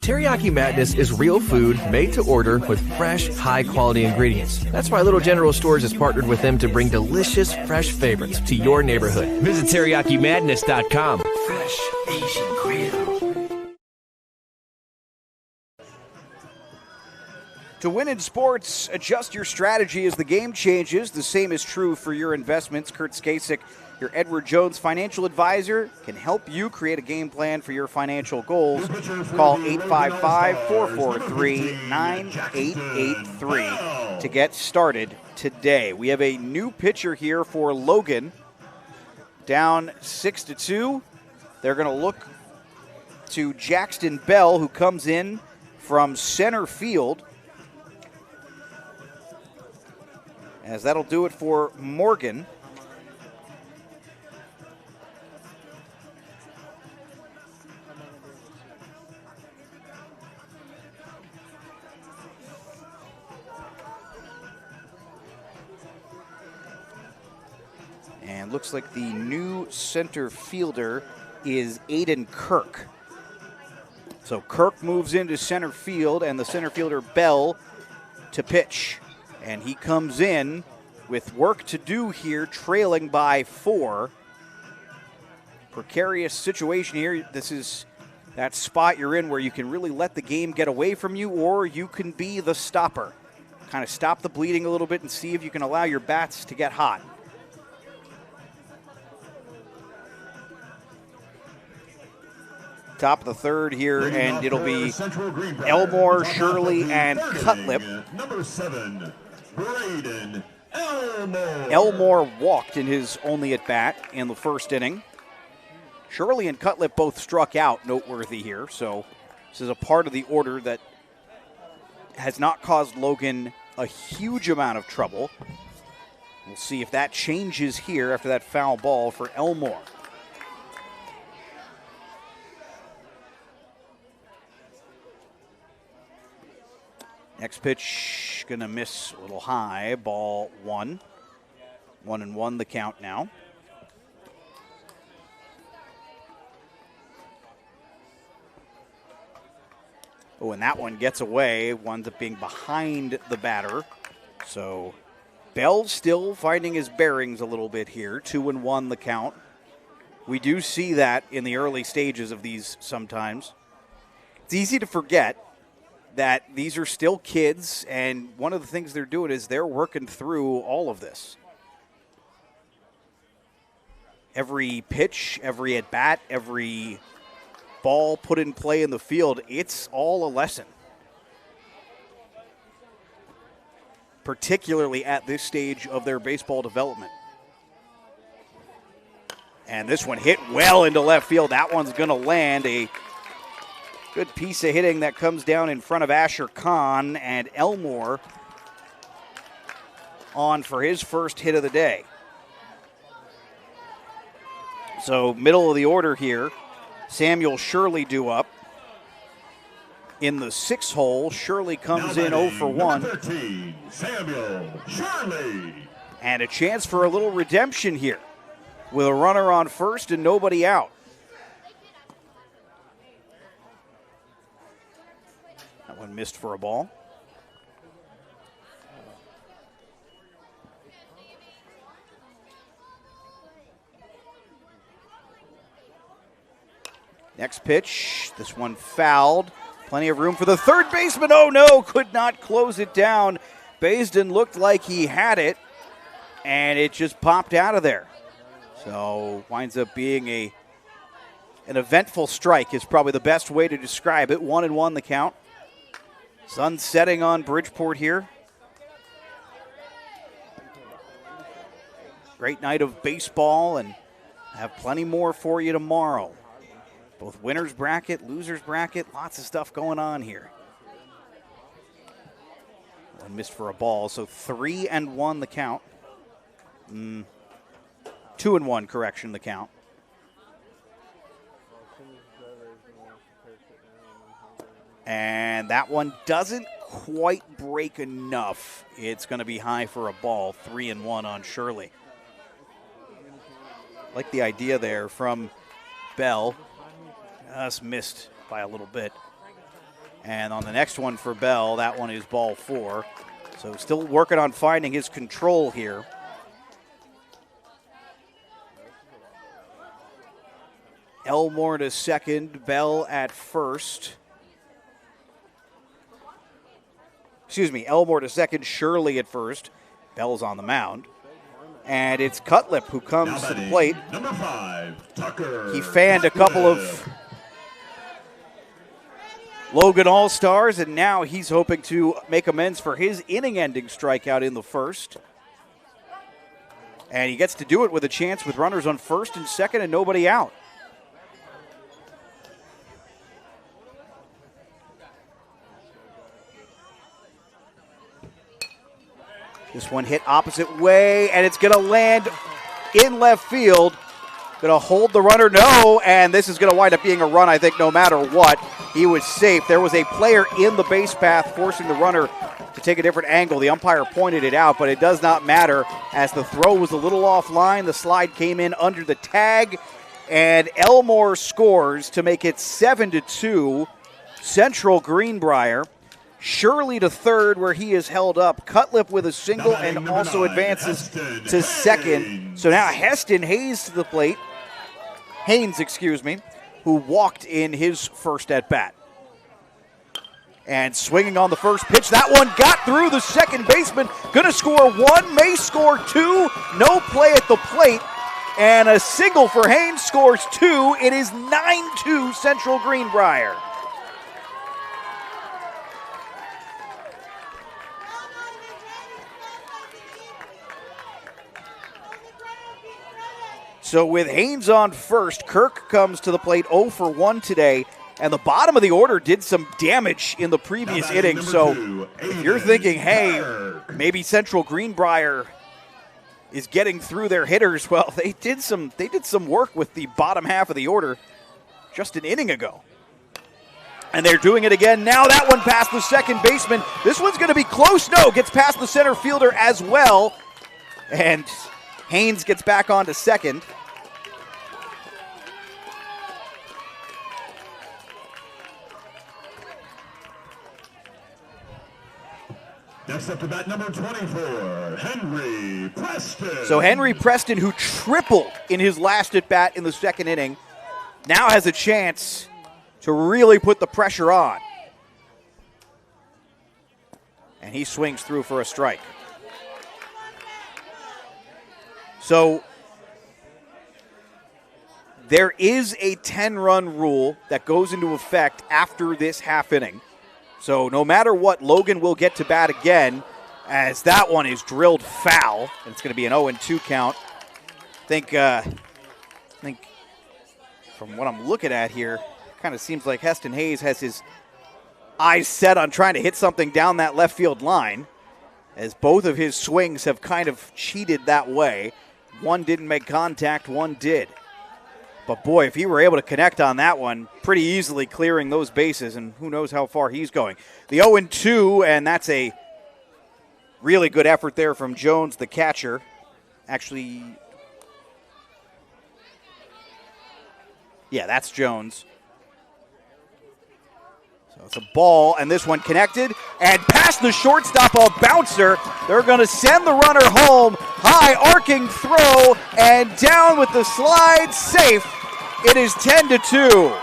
Teriyaki Madness is real food made to order with fresh, high-quality ingredients. That's why Little General Stores has partnered with them to bring delicious, fresh favorites to your neighborhood. Visit TeriyakiMadness.com. Fresh Asian Grill. To win in sports, adjust your strategy as the game changes. The same is true for your investments. Kurt Skasik, your Edward Jones financial advisor, can help you create a game plan for your financial goals. Call 855-443-9883 to get started today. We have a new pitcher here for Logan. Down 6-2. They're going to look to Jackson Bell, who comes in from center field. As that'll do it for Morgan. And looks like the new center fielder is Aiden Kirk. So Kirk moves into center field, and the center fielder Bell to pitch. And he comes in with work to do here, trailing by 4. Precarious situation here. This is that spot you're in where you can really let the game get away from you, or you can be the stopper. Kind of stop the bleeding a little bit and see if you can allow your bats to get hot. Top of the third here, and it'll be Elmore, Shirley, and Cutlip. Number 7, Braden Elmore. Elmore walked in his only at-bat in the first inning. Shirley and Cutlip both struck out, noteworthy here. So this is a part of the order that has not caused Logan a huge amount of trouble. We'll see if that changes here after that foul ball for Elmore. Next pitch, gonna miss a little high, ball 1. 1-1 the count now. Oh, and that one gets away, winds up being behind the batter. So Bell still finding his bearings a little bit here, 2-1 the count. We do see that in the early stages of these sometimes. It's easy to forget that these are still kids, and one of the things they're doing is they're working through all of this. Every pitch, every at-bat, every ball put in play in the field, it's all a lesson. Particularly at this stage of their baseball development. And this one hit well into left field. That one's going to land. A good piece of hitting that comes down in front of Asher Khan, and Elmore on for his first hit of the day. So middle of the order here, Samuel Shirley due up. In the 6th hole, Shirley comes in 0 for 1. 13, Samuel Shirley. And a chance for a little redemption here with a runner on first and nobody out. That one missed for a ball. Next pitch, this one fouled. Plenty of room for the third baseman. Oh no, could not close it down. Baisden looked like he had it, and it just popped out of there. So winds up being an eventful strike is probably the best way to describe it. 1-1 the count. Sun setting on Bridgeport here. Great night of baseball, and have plenty more for you tomorrow. Both winners bracket, losers bracket, lots of stuff going on here. One missed for a ball, so 3-1 the count. 2-1, correction, the count. And that one doesn't quite break enough. It's going to be high for a ball. 3-1 on Shirley. Like the idea there from Bell. Just missed by a little bit. And on the next one for Bell, that one is ball 4. So still working on finding his control here. Elmore to second, Bell at first. Elmore to second, Shirley at first. Bell's on the mound. And it's Cutlip who comes to the plate. Number 5, Tucker. He fanned a couple of Logan All-Stars, and now he's hoping to make amends for his inning-ending strikeout in the first. And he gets to do it with a chance with runners on first and second and nobody out. This one hit opposite way, and it's going to land in left field. Going to hold the runner, no, and this is going to wind up being a run, I think, no matter what. He was safe. There was a player in the base path forcing the runner to take a different angle. The umpire pointed it out, but it does not matter as the throw was a little offline. The slide came in under the tag, and Elmore scores to make it 7-2. Central Greenbrier. Shirley to third where he is held up. Cutlip with a single and also advances to second. So now Heston Haynes to the plate. Haynes, who walked in his first at-bat. And swinging on the first pitch. That one got through the second baseman. Going to score one, may score two. No play at the plate. And a single for Haynes scores two. It is 9-2 Central Greenbrier. So with Haynes on first, Kirk comes to the plate 0 for 1 today. And the bottom of the order did some damage in the previous inning. So if you're thinking, hey, maybe Central Greenbrier is getting through their hitters, well, they did some work with the bottom half of the order just an inning ago. And they're doing it again. Now that one past the second baseman. This one's going to be close. No, gets past the center fielder as well. And Haynes gets back onto second. Next up to bat, number 24, Henry Preston. So Henry Preston, who tripled in his last at-bat in the second inning, now has a chance to really put the pressure on. And he swings through for a strike. So there is a 10-run rule that goes into effect after this half inning. So no matter what, Logan will get to bat again as that one is drilled foul. And it's going to be an 0-2 count. I think from what I'm looking at here, it kind of seems like Heston Hayes has his eyes set on trying to hit something down that left field line, as both of his swings have kind of cheated that way. One didn't make contact, one did. But boy, if he were able to connect on that one, pretty easily clearing those bases, and who knows how far he's going. The 0-2, and that's a really good effort there from Jones, the catcher. Actually, yeah, that's Jones. So it's a ball, and this one connected, and past the shortstop, a bouncer. They're going to send the runner home. High arcing throw, and down with the slide, safe. It is 10-2.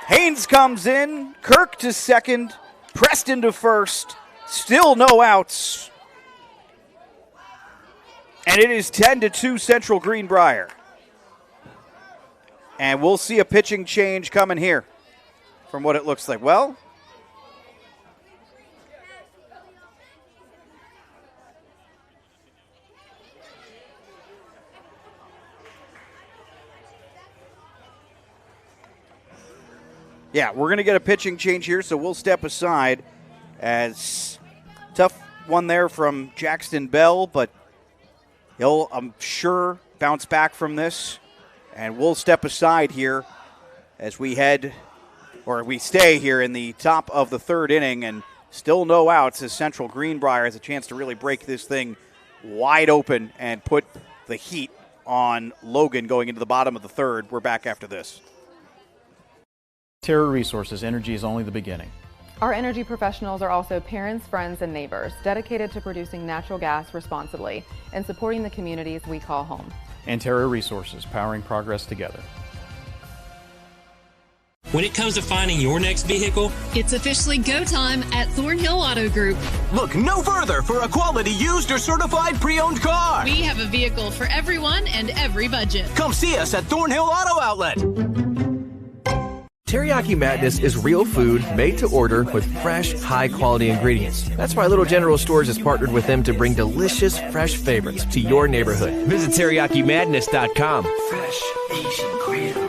Haynes comes in, Kirk to second, Preston to first, still no outs. And it is 10-2 Central Greenbrier. And we'll see a pitching change coming here from what it looks like. Well, yeah, we're going to get a pitching change here, so we'll step aside. As tough one there from Jackson Bell, but he'll, I'm sure, bounce back from this. And we'll step aside here as we stay here in the top of the third inning, and still no outs as Central Greenbrier has a chance to really break this thing wide open and put the heat on Logan going into the bottom of the third. We're back after this. Terra Resources, energy is only the beginning. Our energy professionals are also parents, friends, and neighbors dedicated to producing natural gas responsibly and supporting the communities we call home. And Terra Resources, powering progress together. When it comes to finding your next vehicle, It's officially go time at Thornhill Auto Group. Look no further for a quality used or certified pre-owned car. We have a vehicle for everyone and every budget. Come see us at Thornhill Auto Outlet. Teriyaki Madness is real food made to order with fresh, high-quality ingredients. That's why Little General Stores has partnered with them to bring delicious, fresh favorites to your neighborhood. Visit TeriyakiMadness.com. Fresh Asian Grill.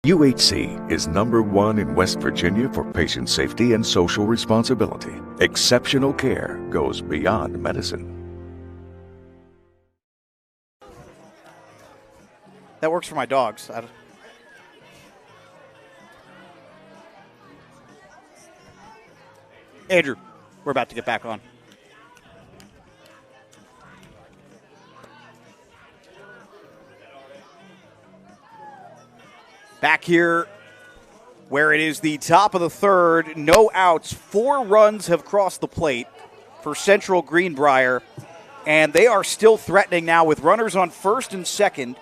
UHC is #1 in West Virginia for patient safety and social responsibility. Exceptional care goes beyond medicine. That works for my dogs. Andrew, we're about to get back on. Back here where it is the top of the third, no outs, 4 runs have crossed the plate for Central Greenbrier, and they are still threatening now with runners on first and second.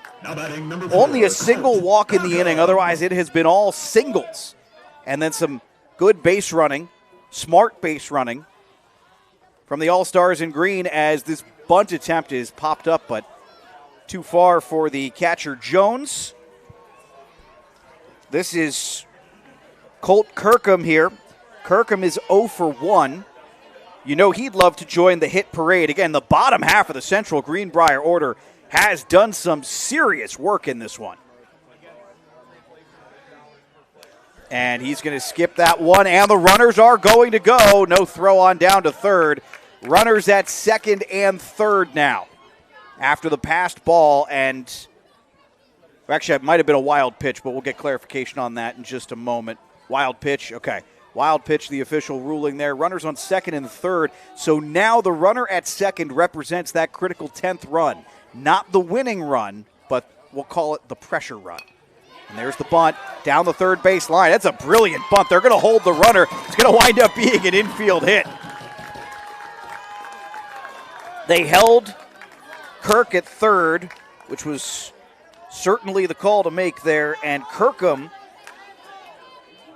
Only a single walk in the inning, otherwise it has been all singles. And then some good base running, smart base running from the All-Stars in green as this bunt attempt is popped up, but too far for the catcher Jones. This is Colt Kirkham here. Kirkham is 0 for 1. You know he'd love to join the hit parade. Again, the bottom half of the Central Greenbrier order has done some serious work in this one. And he's going to skip that one, and the runners are going to go. No throw on down to third. Runners at second and third now after the passed ball, and actually, it might have been a wild pitch, but we'll get clarification on that in just a moment. Wild pitch, okay. Wild pitch, the official ruling there. Runners on second and third. So now the runner at second represents that critical 10th run. Not the winning run, but we'll call it the pressure run. And there's the bunt down the third base line. That's a brilliant bunt. They're going to hold the runner. It's going to wind up being an infield hit. They held Kirk at third, which was certainly the call to make there, and Kirkham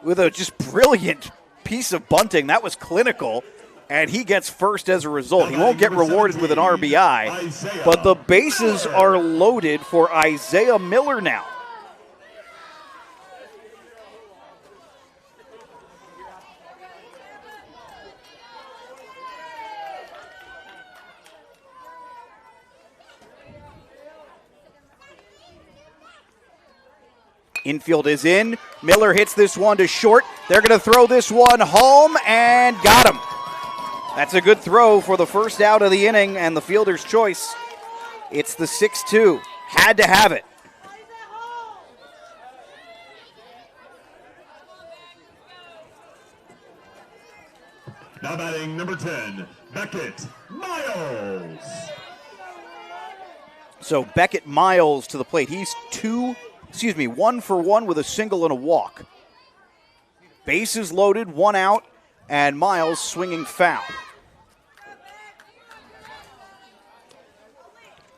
with a just brilliant piece of bunting. That was clinical, and he gets first as a result. He won't get rewarded with an RBI, but the bases are loaded for Isaiah Miller now. Infield is in. Miller hits this one to short. They're going to throw this one home and got him. That's a good throw for the first out of the inning and the fielder's choice. It's the 6-2. Had to have it. Now batting number 10, Beckett Miles. So Beckett Miles to the plate. He's 1 for 1 with a single and a walk. Bases loaded, 1 out, and Miles swinging foul.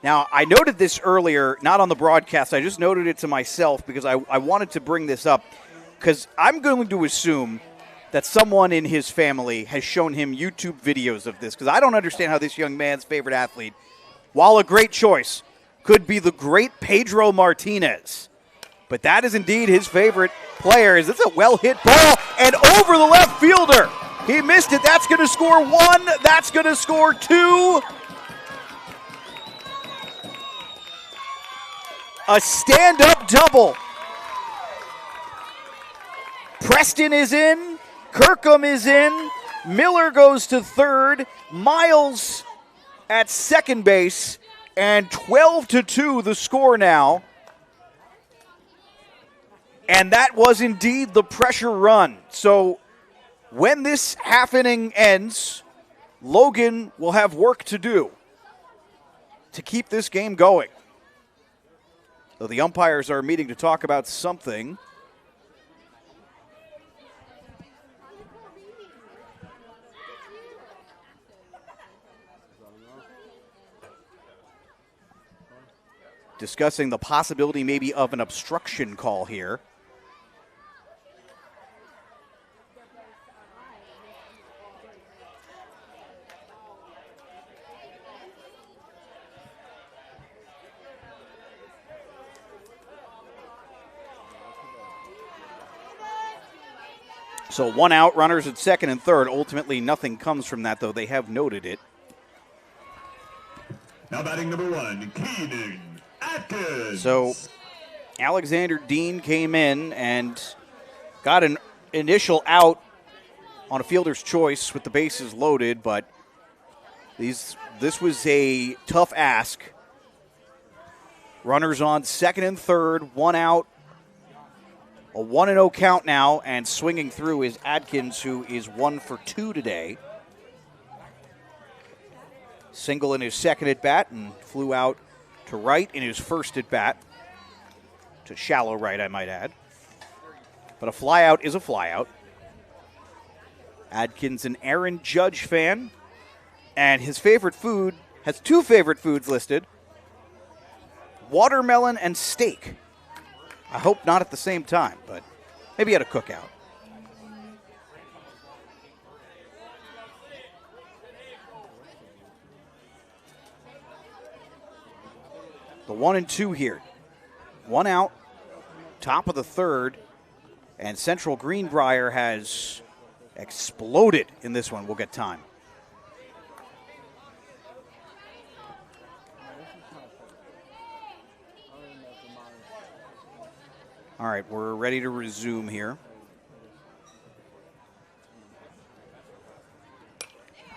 Now, I noted this earlier, not on the broadcast. I just noted it to myself because I wanted to bring this up because I'm going to assume that someone in his family has shown him YouTube videos of this because I don't understand how this young man's favorite athlete, while a great choice, could be the great Pedro Martinez. But that is indeed his favorite player. It's a well-hit ball and over the left fielder. He missed it. That's going to score 1. That's going to score 2. A stand-up double. Preston is in. Kirkham is in. Miller goes to third. Miles at second base. And 12-2 the score now. And that was indeed the pressure run. So when this half inning ends, Logan will have work to do to keep this game going. So the umpires are meeting to talk about something. Discussing the possibility maybe of an obstruction call here. So 1 out, runners at second and third. Ultimately, nothing comes from that, though. They have noted it. Now batting number 1, Keenan Atkins. So Alexander Dean came in and got an initial out on a fielder's choice with the bases loaded, but this was a tough ask. Runners on second and third, 1 out. A 1-0 count now, and swinging through is Adkins, who is 1 for 2 today. Single in his second at bat and flew out to right in his first at bat. To shallow right, I might add. But a flyout is a flyout. Adkins, an Aaron Judge fan, and his favorite food has 2 favorite foods listed: watermelon and steak. I hope not at the same time, but maybe at a cookout. The 1-2 here. 1 out, top of the third, and Central Greenbrier has exploded in this one. We'll get time. All right, we're ready to resume here.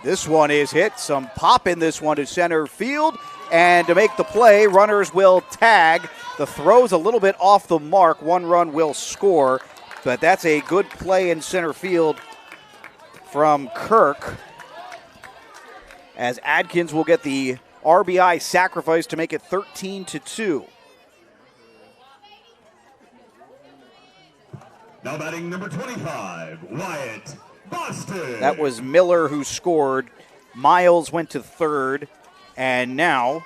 This one is hit. Some pop in this one to center field. And to make the play, runners will tag. The throw's a little bit off the mark. 1 run will score. But that's a good play in center field from Kirk, as Adkins will get the RBI sacrifice to make it 13-2. Now batting number 25, Wyatt Boston. That was Miller who scored. Miles went to third. And now,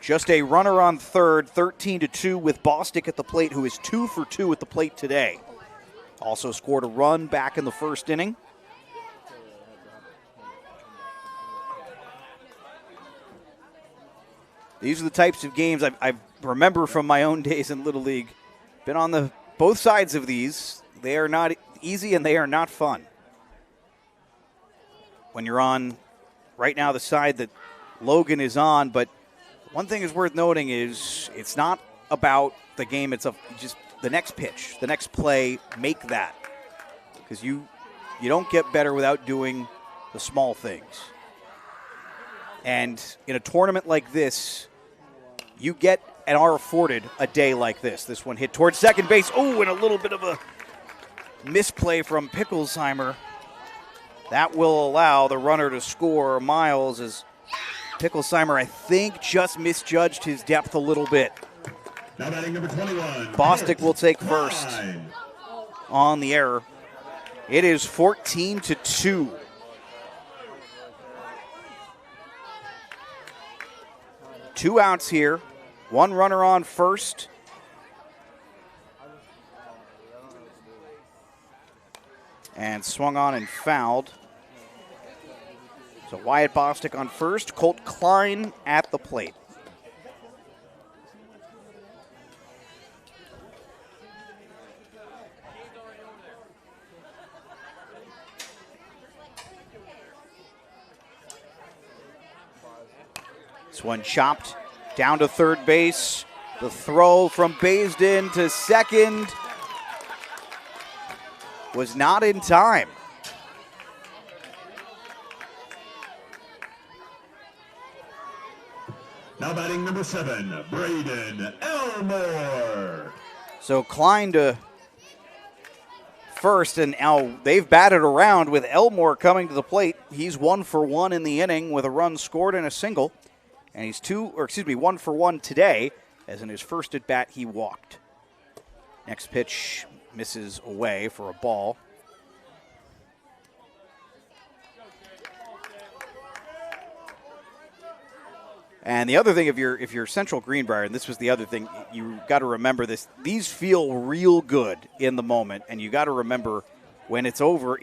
just a runner on third, 13-2 with Bostic at the plate, who is 2 for 2 at the plate today. Also scored a run back in the first inning. These are the types of games I remember from my own days in Little League. Been on both sides of these. They are not easy and they are not fun. When you're on right now the side that Logan is on, but one thing is worth noting is it's not about the game. It's just the next pitch, the next play, make that. Because you don't get better without doing the small things. And in a tournament like this, you get and are afforded a day like this. This one hit towards second base. Oh, and a little bit of a misplay from Picklesheimer. That will allow the runner to score. Miles, as Picklesheimer, I think, just misjudged his depth a little bit. Now batting number 21. Bostic will take first on the error. It is 14-2. Two outs here. 1 runner on first. And swung on and fouled. So Wyatt Bostic on first. Colt Klein at the plate. This one chopped down to third base. The throw from Baisden to second was not in time. Now batting number 7, Braden Elmore. So Klein to first, and now they've batted around with Elmore coming to the plate. He's 1 for 1 in the inning with a run scored and a single. And he's 1 for 1 today, as in his first at bat he walked. Next pitch misses away for a ball. And the other thing, if you're Central Greenbrier, and this was the other thing, you got to remember this. These feel real good in the moment, and you got to remember when it's over,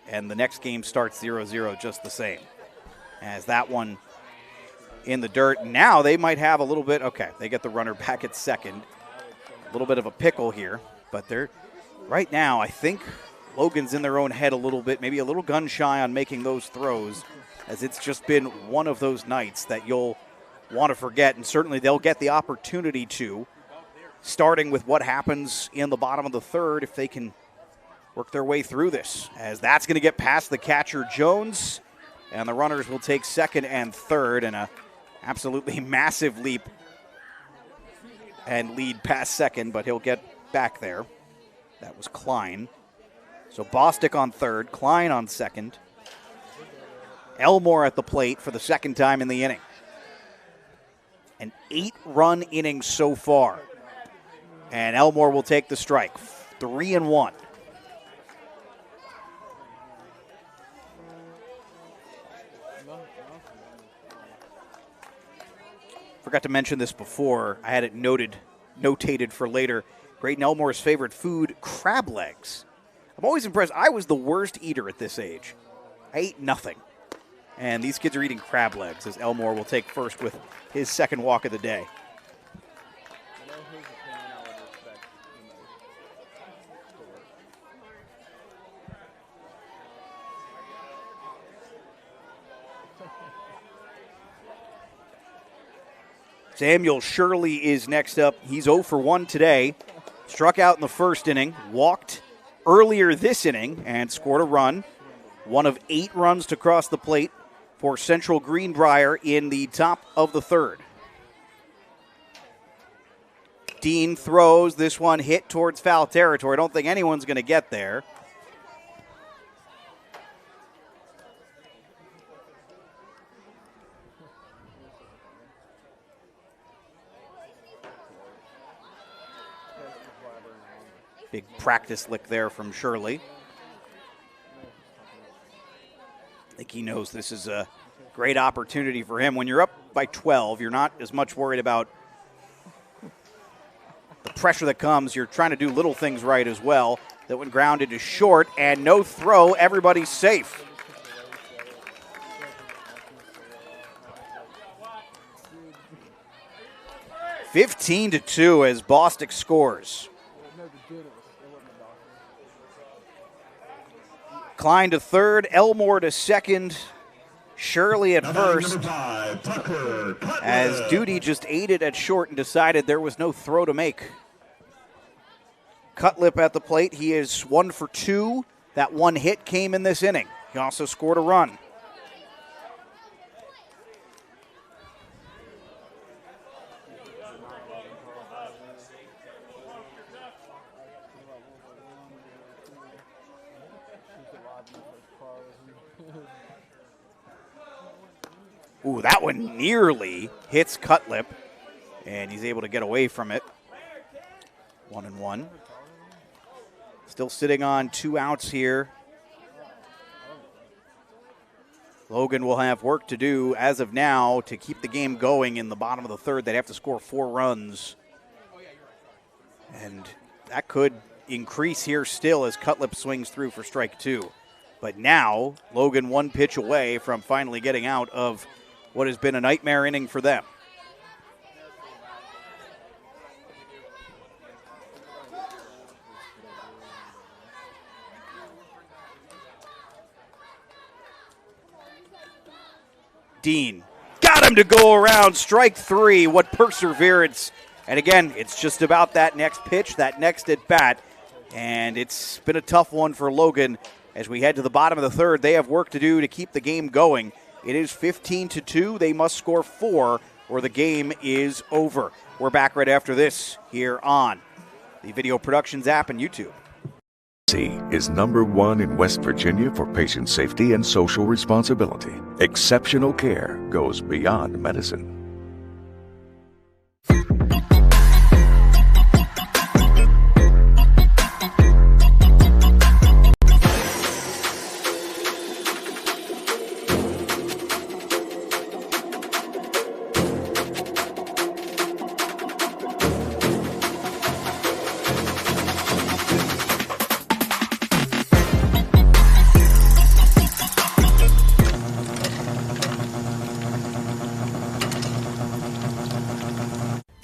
and the next game starts 0-0 just the same. As that one in the dirt. Now they might have a little bit, they get the runner back at second. A little bit of a pickle here, but they're right now, I think Logan's in their own head a little bit, maybe a little gun shy on making those throws, as it's just been one of those nights that you'll want to forget, and certainly they'll get the opportunity to, starting with what happens in the bottom of the third if they can work their way through this, as that's going to get past the catcher Jones, and the runners will take second and third, and a absolutely massive leap and lead past second, but he'll get back there. That was Klein. So Bostic on third, Klein on second. Elmore at the plate for the second time in the inning. An 8-run inning so far. And Elmore will take the strike. 3-1. Forgot to mention this before. I had it notated for later. Graydon Elmore's favorite food, crab legs. I'm always impressed. I was the worst eater at this age. I ate nothing. And these kids are eating crab legs, as Elmore will take first with his second walk of the day. Samuel Shirley is next up. He's 0 for 1 today. Struck out in the first inning, walked earlier this inning, and scored a run. One of 8 runs to cross the plate for Central Greenbrier in the top of the third. Dean throws. This one hit towards foul territory. I don't think anyone's going to get there. Big practice lick there from Shirley. I think he knows this is a great opportunity for him. When you're up by 12, you're not as much worried about the pressure that comes. You're trying to do little things right as well. That one grounded to short, and no throw. Everybody's safe. (15-2) as Bostic scores. Klein to third, Elmore to second, Shirley at first, as Duty just ate it at short and decided there was no throw to make. Cutlip at the plate. He is 1 for 2. That one hit came in this inning. He also scored a run. Ooh, that one nearly hits Cutlip, and he's able to get away from it. 1-1. Still sitting on 2 outs here. Logan will have work to do as of now to keep the game going in the bottom of the third. They'd have to score 4 runs. And that could increase here still as Cutlip swings through for strike 2. But now, Logan 1 pitch away from finally getting out of what has been a nightmare inning for them. Dean got him to go around. Strike 3. What perseverance. And again, it's just about that next pitch, that next at bat. And it's been a tough one for Logan as we head to the bottom of the third. They have work to do to keep the game going. It is 15-2. They must score 4 or the game is over. We're back right after this here on the Video Productions app and YouTube. Is #1 in West Virginia for patient safety and social responsibility. Exceptional care goes beyond medicine.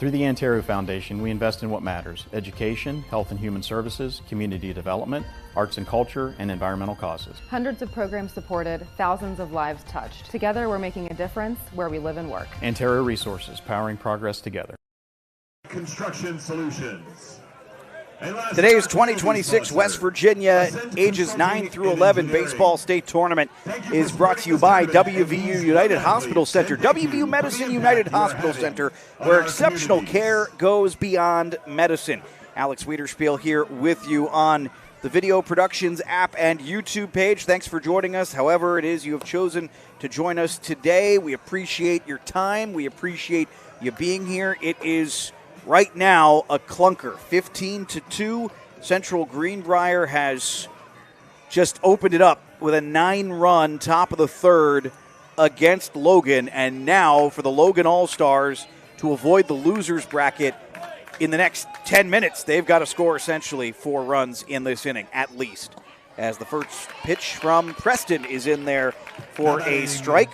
Through the Ontario Foundation, we invest in what matters: education, health and human services, community development, arts and culture, and environmental causes. Hundreds of programs supported, thousands of lives touched. Together, we're making a difference where we live and work. Ontario Resources, powering progress together. Construction Solutions. Today's 2026 West Virginia ages 9 through 11 baseball state tournament is brought to you by WVU United Hospital Center, WVU Medicine United Hospital Center, where exceptional care goes beyond medicine. Alex Wiederspiel here with you on the Video Productions app and YouTube page. Thanks for joining us. However it is you have chosen to join us today, we appreciate your time. We appreciate you being here. It is right now a clunker, 15-2. Central Greenbrier has just opened it up with a 9-run top of the third against Logan. And now for the Logan All-Stars to avoid the losers bracket in the next 10 minutes, they've got to score essentially 4 runs in this inning at least. As the first pitch from Preston is in there for a strike.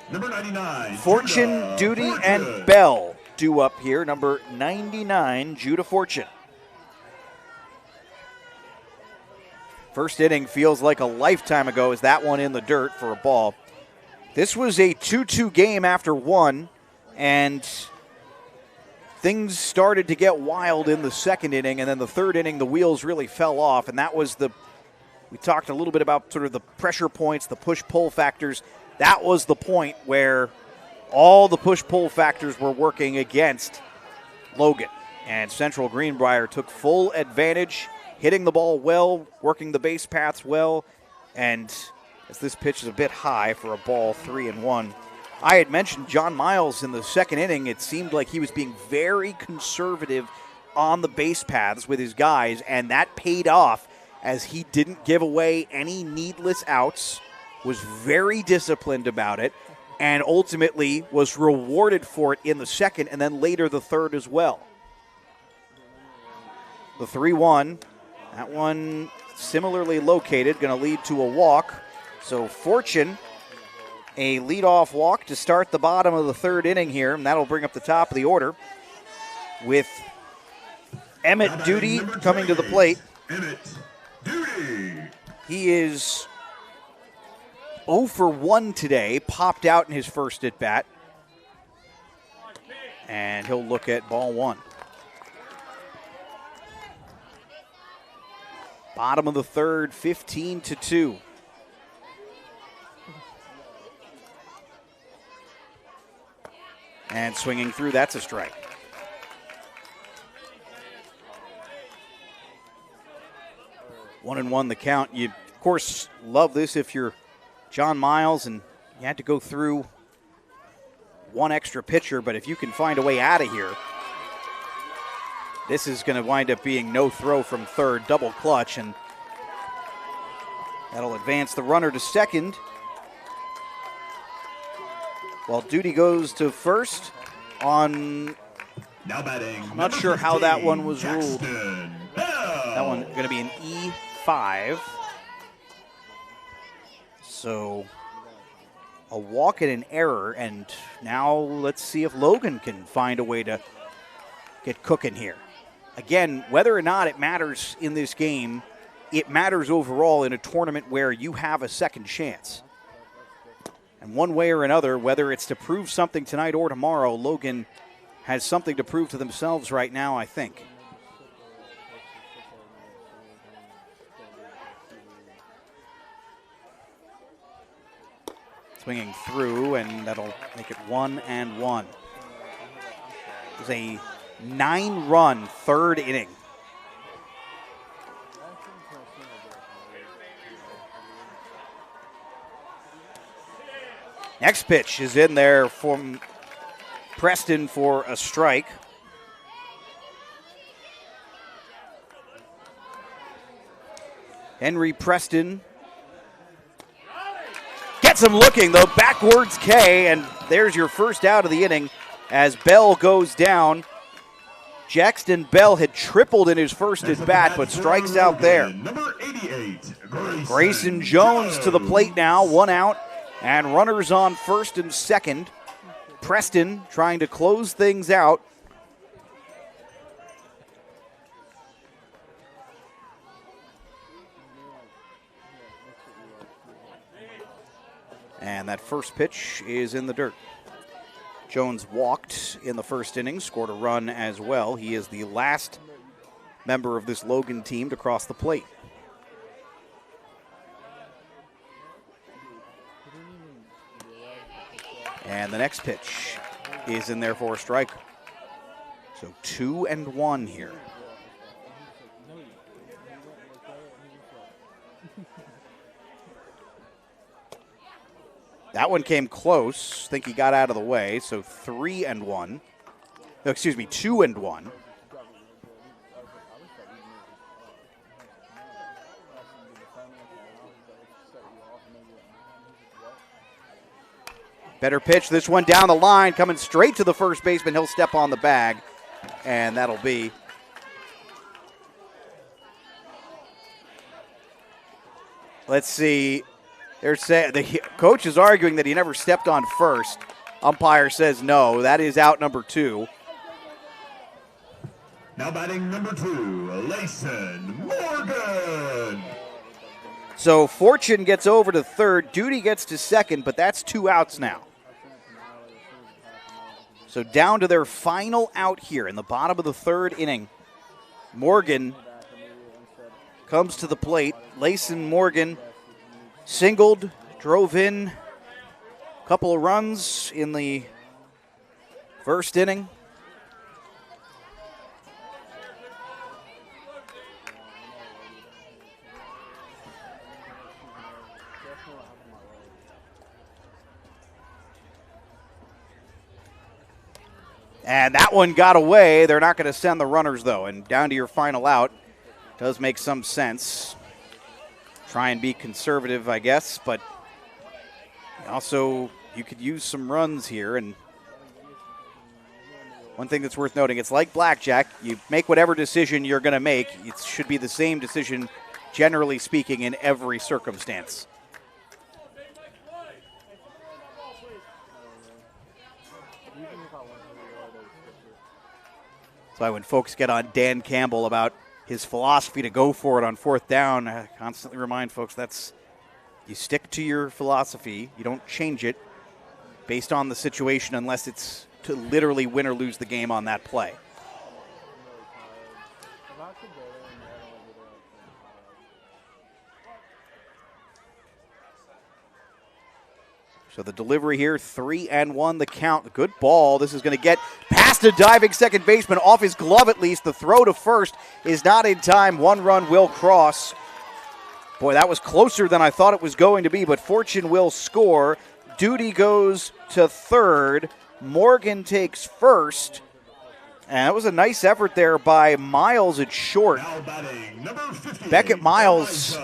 Number 99. Fortune, Duty, and Bell due up here. Number 99, Judah Fortune. First inning feels like a lifetime ago as that one in the dirt for a ball. This was a 2-2 game after 1, and things started to get wild in the second inning, and then the third inning the wheels really fell off, and that was we talked a little bit about sort of the pressure points, the push-pull factors. That was the point where all the push-pull factors were working against Logan. And Central Greenbrier took full advantage, hitting the ball well, working the base paths well. And as this pitch is a bit high for a ball, 3-1. I had mentioned John Miles in the second inning. It seemed like he was being very conservative on the base paths with his guys, and that paid off as he didn't give away any needless outs, was very disciplined about it, and ultimately was rewarded for it in the second and then later the third as well. The 3-1, that one similarly located, going to lead to a walk. So Fortune, a leadoff walk to start the bottom of the third inning here, and that'll bring up the top of the order with Emmett Duty coming to the plate. Emmett Duty. He is 0 for 1 today, popped out in his first at-bat. And he'll look at ball 1. Bottom of the third, 15-2. And swinging through, that's a strike. 1-1 the count. You, of course, love this if you're John Miles and you had to go through one extra pitcher, but if you can find a way out of here, this is going to wind up being no throw from third, double clutch, and that'll advance the runner to second. While Duty goes to first on, now batting, I'm not sure how that one was ruled. Bell. That one going to be an E5. So a walk and an error, and now let's see if Logan can find a way to get cooking here. Again, whether or not it matters in this game, it matters overall in a tournament where you have a second chance. And one way or another, whether it's to prove something tonight or tomorrow, Logan has something to prove to themselves right now, I think. Swinging through, and that'll make it 1-1. It was a 9-run third inning. Next pitch is in there from Preston for a strike. Henry Preston gets him looking, though, backwards K, and there's your first out of the inning as Bell goes down. Jackson Bell had tripled in his first at-bat, but strikes out there. Number 88, Grayson Jones to the plate now, 1 out, and runners on first and second. Preston trying to close things out And that first pitch is in the dirt. Jones walked in the first inning, scored a run as well. He is the last member of this Logan team to cross the plate. And the next pitch is in there for a strike. So 2-1 here. That one came close. I think he got out of the way. So 3-1. No, excuse me, 2-1. Better pitch. This one down the line, coming straight to the first baseman. He'll step on the bag, and that'll be let's see. The coach is arguing that he never stepped on first. Umpire says no. That is out number 2. Now batting number 2, Layson Morgan. So Fortune gets over to third. Duty gets to second, but that's 2 outs now. So down to their final out here in the bottom of the third inning. Morgan comes to the plate. Layson Morgan singled, drove in a couple of runs in the first inning. And that one got away. They're not going to send the runners, though. And down to your final out does make some sense. Try and be conservative, I guess, but also you could use some runs here. And one thing that's worth noting, it's like blackjack. You make whatever decision you're going to make. It should be the same decision, generally speaking, in every circumstance. That's why when folks get on Dan Campbell about his philosophy to go for it on fourth down, I constantly remind folks you stick to your philosophy. You don't change it based on the situation unless it's to literally win or lose the game on that play. So the delivery here, 3-1 the count. Good ball. This is going to get past a diving second baseman, off his glove at least. The throw to first is not in time. 1 run will cross. Boy, that was closer than I thought it was going to be, but Fortune will score. Duty goes to third. Morgan takes first. And that was a nice effort there by Miles at short. Beckett Miles,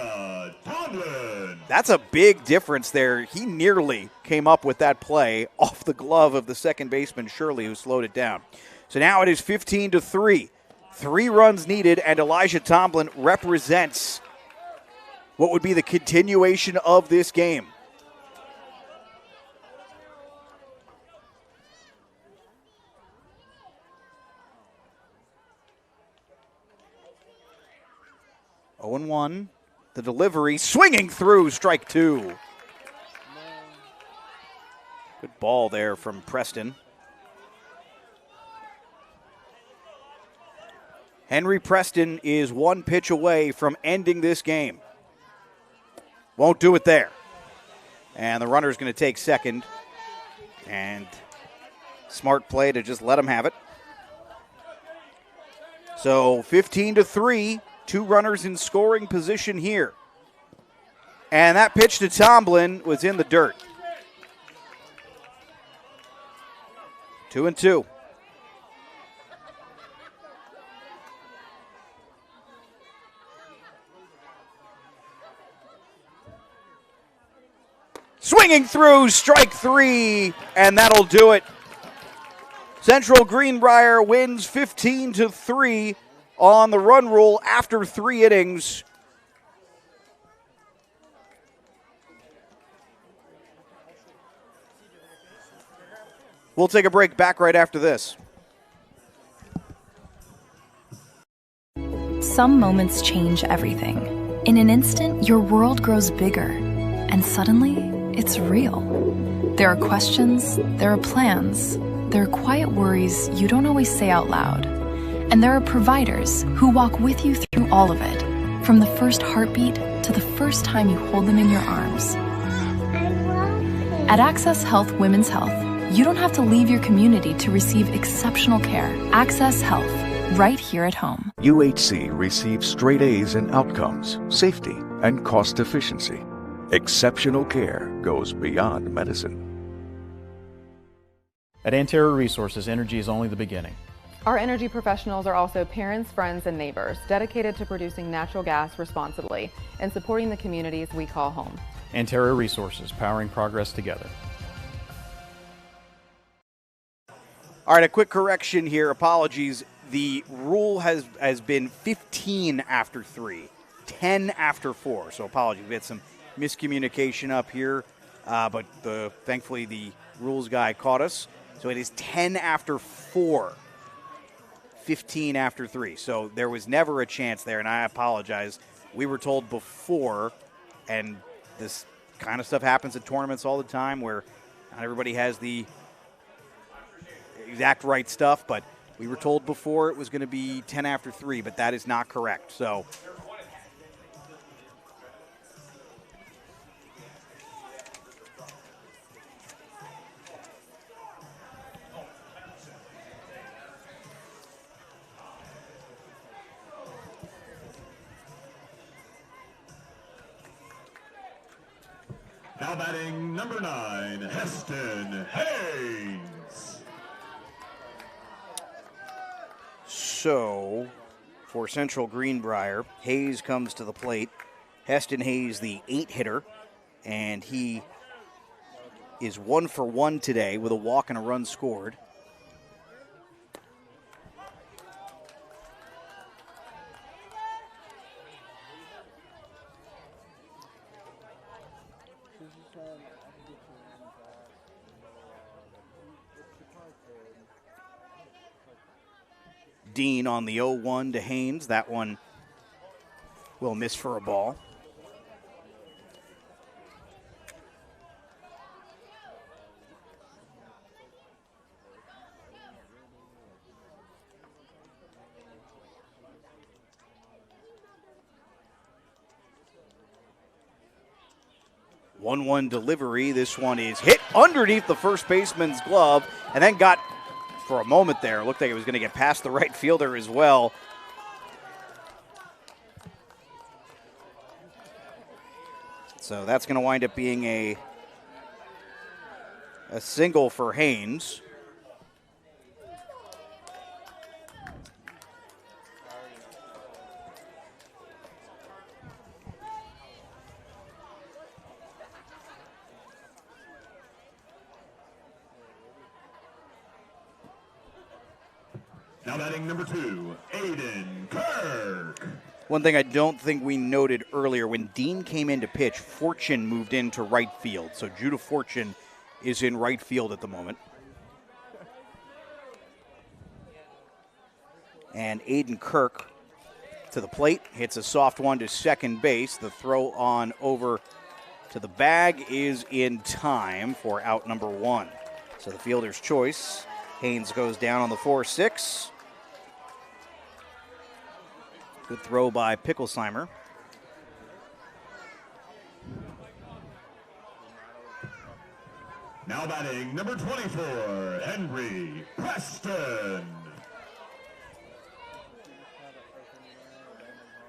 that's a big difference there. He nearly came up with that play off the glove of the second baseman, Shirley, who slowed it down. So now it is 15-3. 3 runs needed, and Elijah Tomlin represents what would be the continuation of this game. Oh, 0-1. The delivery, swinging through, strike 2. Good ball there from Preston. Henry Preston is 1 pitch away from ending this game. Won't do it there. And the runner's going to take second. And smart play to just let him have it. So 15-3. 2 runners in scoring position here. And that pitch to Tomlin was in the dirt. 2-2. Swinging through, strike 3, and that'll do it. Central Greenbrier wins 15-3 on the run rule after 3 innings. We'll take a break, back right after this. Some moments change everything. In an instant, your world grows bigger, and suddenly, it's real. There are questions, there are plans, there are quiet worries you don't always say out loud. And there are providers who walk with you through all of it, from the first heartbeat to the first time you hold them in your arms. At Access Health Women's Health, you don't have to leave your community to receive exceptional care. Access Health, right here at home. UHC receives straight A's in outcomes, safety, and cost efficiency. Exceptional care goes beyond medicine. At Anterra Resources, energy is only the beginning. Our energy professionals are also parents, friends, and neighbors, dedicated to producing natural gas responsibly and supporting the communities we call home. Anterra Resources, powering progress together. All right, a quick correction here. Apologies. The rule has been 15 after 3, 10 after 4. So apologies. We had some miscommunication up here, but thankfully the rules guy caught us. So it is 10 after 4, 15 after 3. So there was never a chance there, and I apologize. We were told before, and this kind of stuff happens at tournaments all the time where not everybody has the exact right stuff, but we were told before it was going to be 10 after 3, but that is not correct. So now batting number 9, Heston Haynes. So, for Central Greenbrier, Hayes comes to the plate. Heston Hayes, the 8-hitter, and he is 1 for 1 today with a walk and a run scored. Dean on the 0-1 to Haynes. That one will miss for a ball. One delivery. This one is hit underneath the first baseman's glove and then got, for a moment there, looked like it was going to get past the right fielder as well. So that's going to wind up being a single for Haynes. Now batting number 2, Aiden Kirk. One thing I don't think we noted earlier, when Dean came in to pitch, Fortune moved into right field. So Judah Fortune is in right field at the moment. And Aiden Kirk to the plate, hits a soft one to second base. The throw on over to the bag is in time for out number 1. So the fielder's choice. Haynes goes down on the 4-6. Good throw by Picklesheimer. Now batting number 24, Henry Preston.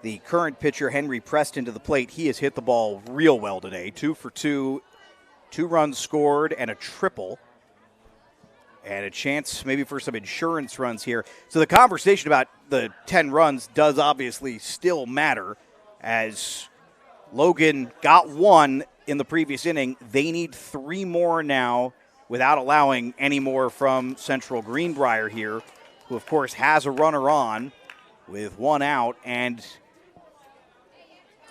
The current pitcher, Henry Preston, to the plate. He has hit the ball real well today. 2 for 2, 2 runs scored, and a triple. And a chance maybe for some insurance runs here. So the conversation about the 10 runs does obviously still matter, as Logan got 1 in the previous inning. They need 3 more now without allowing any more from Central Greenbrier here, who of course has a runner on with 1 out and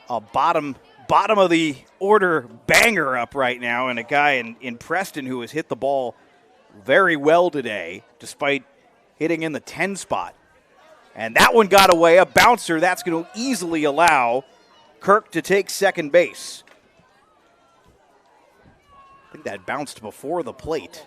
a bottom of the order banger up right now, and a guy in Preston who has hit the ball very well today, despite hitting in the 10 spot. And that one got away, a bouncer. That's going to easily allow Kirk to take second base. think that bounced before the plate.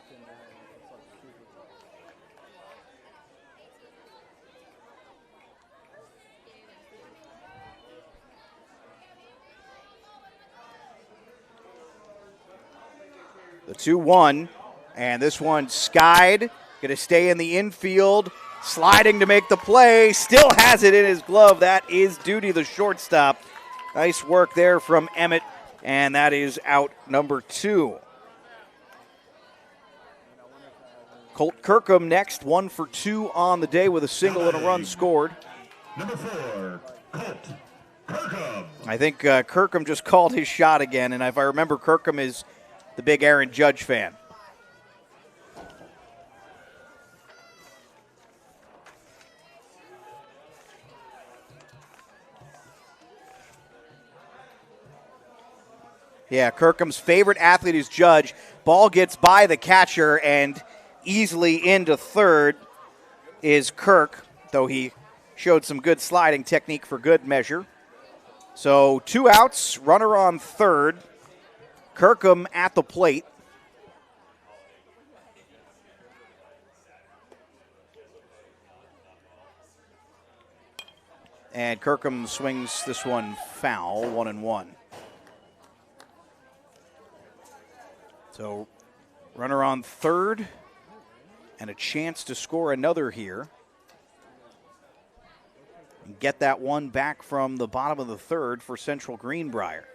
The 2-1, and this one skied, going to stay in the infield, sliding to make the play, still has it in his glove. That is Duty, the shortstop. Nice work there from Emmett, and that is out number 2. Colt Kirkham next, 1 for 2 on the day with a single and a run scored. Number 4, Colt Kirkham. I think Kirkham just called his shot again, and if I remember, Kirkham is the big Aaron Judge fan. Yeah, Kirkham's favorite athlete is Judge. Ball gets by the catcher and easily into third is Kirk, though he showed some good sliding technique for good measure. So 2 outs, runner on third. Kirkham at the plate. And Kirkham swings this one foul, 1-1. So runner on third and a chance to score another here. And get that one back from the bottom of the third for Central Greenbrier.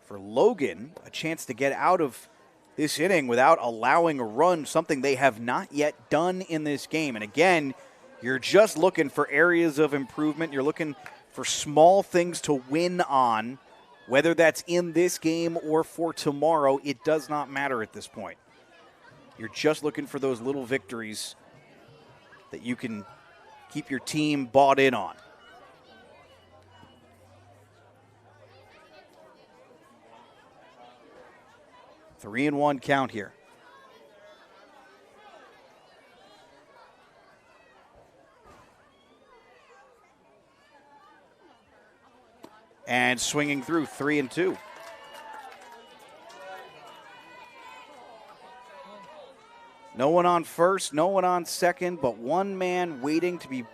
For Logan, a chance to get out of this inning without allowing a run, something they have not yet done in this game. And again, you're just looking for areas of improvement. You're looking for small things to win on, whether that's in this game or for tomorrow. It does not matter at this point. You're just looking for those little victories that you can keep your team bought in on. 3-1 count here. And swinging through, 3-2. No one on first, no one on second, but one man waiting to be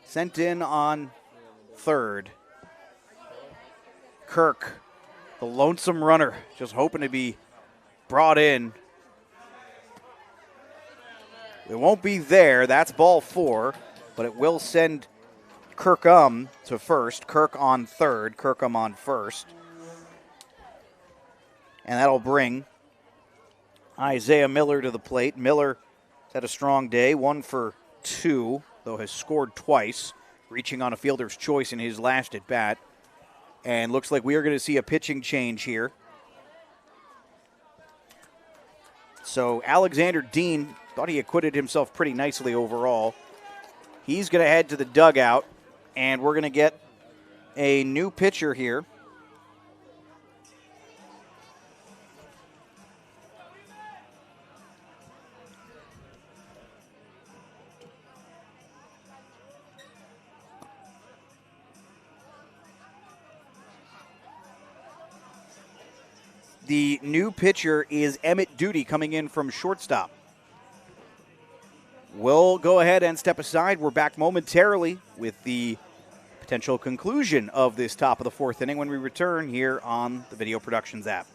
sent in on third. Kirk, the lonesome runner, just hoping to be brought in. It won't be there. That's ball 4, but it will send Kirkham to first. Kirk on third. Kirkham on first. And that'll bring Isaiah Miller to the plate. Miller had a strong day, 1 for 2, though has scored twice, reaching on a fielder's choice in his last at bat. And looks like we are going to see a pitching change here. So Alexander Dean thought he acquitted himself pretty nicely overall. He's going to head to the dugout, and we're going to get a new pitcher here. The new pitcher is Emmett Duty coming in from shortstop. We'll go ahead and step aside. We're back momentarily with the potential conclusion of this top of the 4th inning when we return here on the Video Productions app.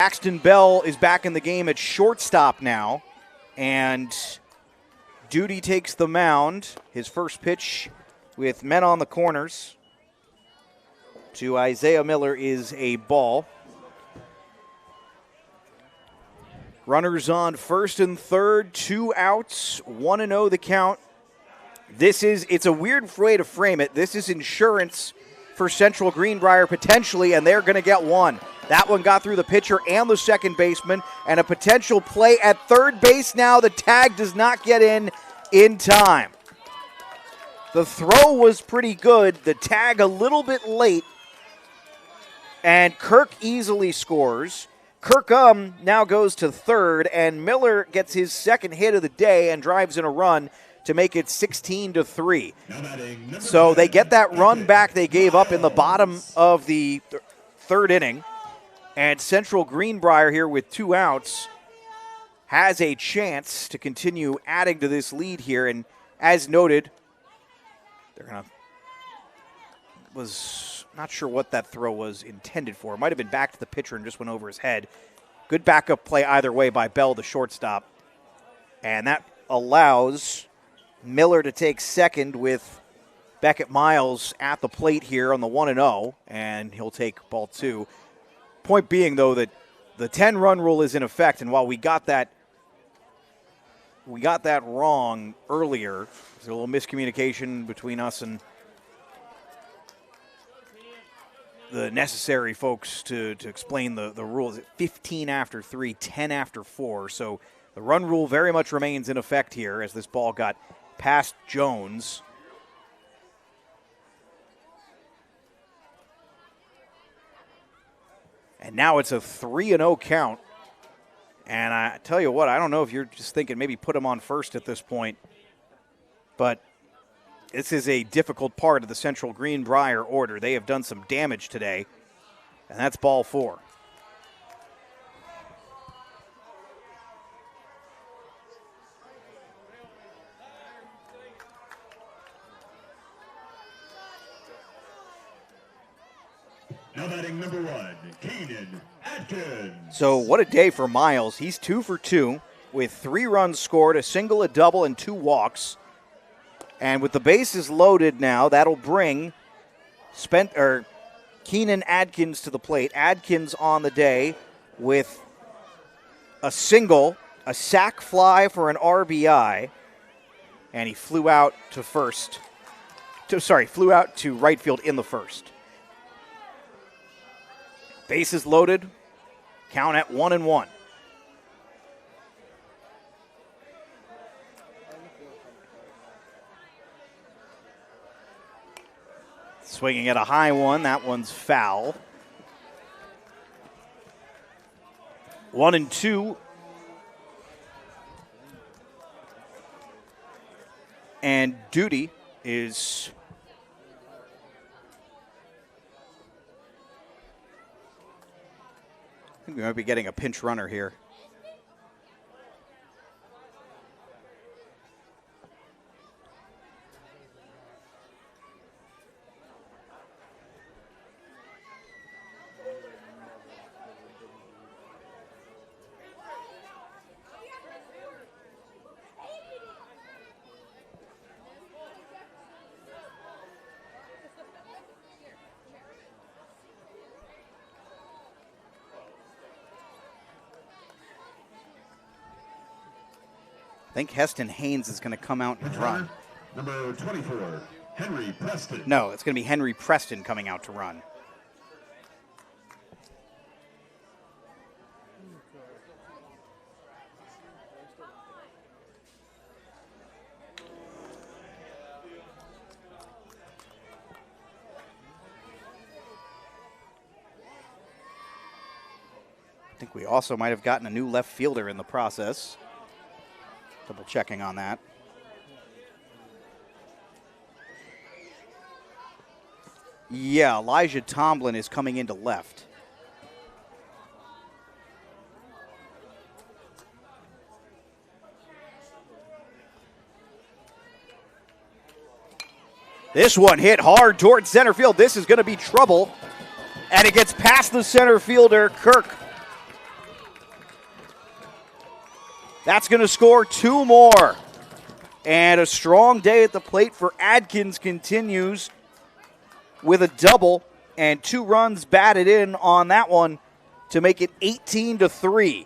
Braxton Bell is back in the game at shortstop now, and Duty takes the mound. His first pitch with men on the corners to Isaiah Miller is a ball. Runners on first and third, 2 outs, 1-0 the count. It's a weird way to frame it. This is insurance for Central Greenbrier potentially, and they're going to get one. That one got through the pitcher and the second baseman, and a potential play at third base now. The tag does not get in time. The throw was pretty good. The tag a little bit late, and Kirk easily scores. Kirkham now goes to third, and Miller gets his second hit of the day and drives in a run to make it 16-3. So they get that run back they gave up in the bottom of the third inning, and Central Greenbrier here with 2 outs has a chance to continue adding to this lead here. And as noted, was not sure what that throw was intended for. It might have been back to the pitcher and just went over his head. Good backup play either way by Bell, the shortstop. And that allows Miller to take second with Beckett Miles at the plate here on the 1-0, and he'll take ball 2. Point being, though, that the 10-run rule is in effect, and while we got that wrong earlier, there's a little miscommunication between us and the necessary folks to explain the rules. 15 after 3, 10 after 4. So the run rule very much remains in effect here as this ball got past Jones. And now it's a 3-0 count. And I tell you what, I don't know if you're just thinking maybe put him on first at this point, but this is a difficult part of the Central Greenbrier order. They have done some damage today, and that's ball 4. Now batting number 1, Keenan Atkins. So what a day for Miles. He's 2 for 2 with 3 runs scored, a single, a double, and 2 walks. And with the bases loaded now, that'll bring Keenan Adkins to the plate. Adkins on the day with a single, a sac fly for an RBI, and he flew out to right field in the first. Bases loaded, count at 1-1. Swinging at a high one, that one's foul. 1-2. And Duty is I think we might be getting a pinch runner here. I think Heston Haynes is going to come out and run. Number 24, Henry Preston. No, it's going to be Henry Preston coming out to run. I think we also might have gotten a new left fielder in the process. Double checking on that. Yeah, Elijah Tomlin is coming into left. This one hit hard towards center field. This is going to be trouble. And it gets past the center fielder, Kirk. That's going to score 2 more. And a strong day at the plate for Adkins continues with a double and 2 runs batted in on that one to make it 18-3.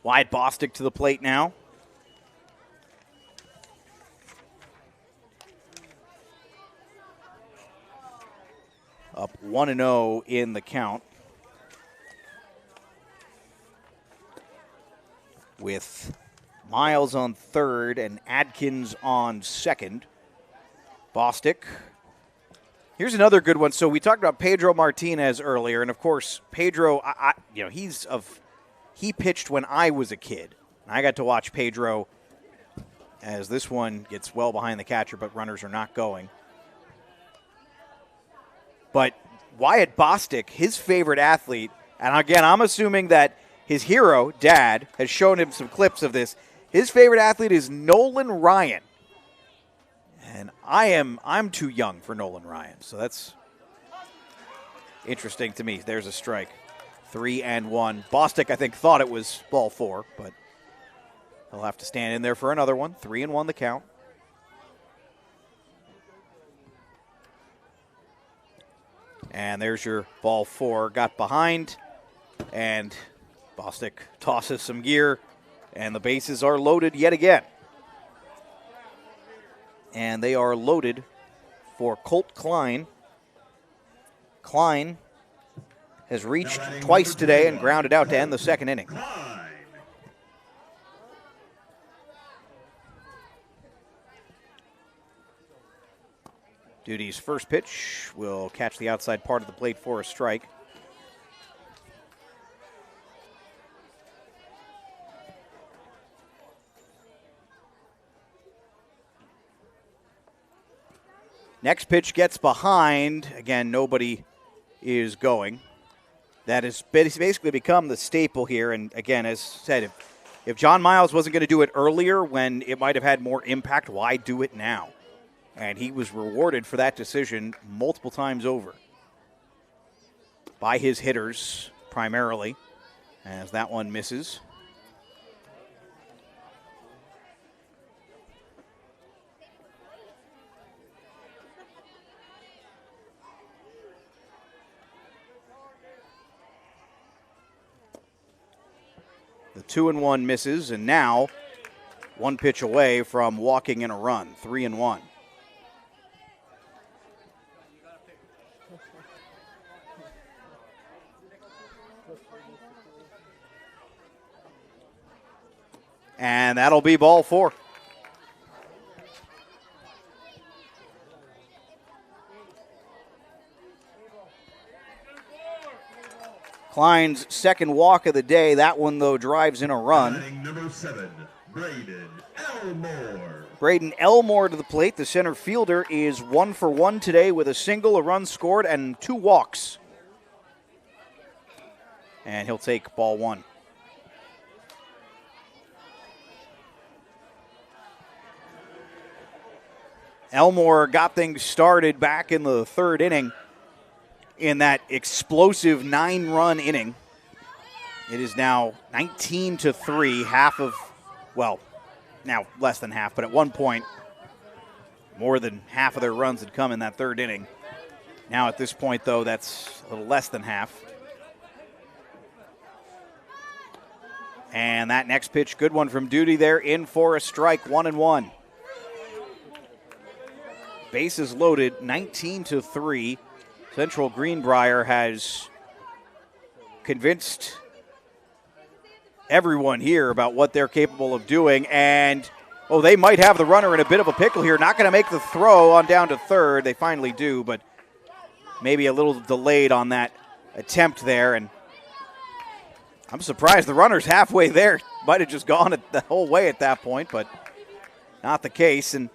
Wyatt Bostic to the plate now. Up 1-0 in the count. With Miles on third and Adkins on second. Bostic. Here's another good one. So we talked about Pedro Martinez earlier, and of course, Pedro, he pitched when I was a kid. I got to watch Pedro as this one gets well behind the catcher, but runners are not going. But Wyatt Bostic, his favorite athlete, and again, I'm assuming that his hero, Dad, has shown him some clips of this. His favorite athlete is Nolan Ryan. And I'm too young for Nolan Ryan, so that's interesting to me. There's a strike. 3-1. Bostic, I think, thought it was ball 4, but he'll have to stand in there for another one. 3-1 the count. And there's your ball 4. Got behind, and Bostic tosses some gear, and the bases are loaded yet again. And they are loaded for Colt Klein. Klein has reached twice today and grounded out to end the second inning. Duty's first pitch will catch the outside part of the plate for a strike. Next pitch gets behind. Again, nobody is going. That has basically become the staple here. And again, as said, if John Miles wasn't going to do it earlier when it might have had more impact, why do it now? And he was rewarded for that decision multiple times over by his hitters primarily, as that one misses. The 2-1 misses, and now one pitch away from walking in a run. 3-1. And that'll be ball 4. Klein's second walk of the day. That one, though, drives in a run. Number 7, Braden Elmore. Braden Elmore to the plate. The center fielder is 1 for 1 today with a single, a run scored, and 2 walks. And he'll take ball 1. Elmore got things started back in the third inning in that explosive 9-run inning. It is now 19-3, half of, well, now less than half, but at one point, more than half of their runs had come in that third inning. Now at this point, though, that's a little less than half. And that next pitch, good one from Duty there, in for a strike, 1-1. Bases loaded, 19-3. Central Greenbrier has convinced everyone here about what they're capable of doing. And, they might have the runner in a bit of a pickle here. Not going to make the throw on down to third. They finally do, but maybe a little delayed on that attempt there. And I'm surprised the runner's halfway there. Might have just gone the whole way at that point, but not the case. And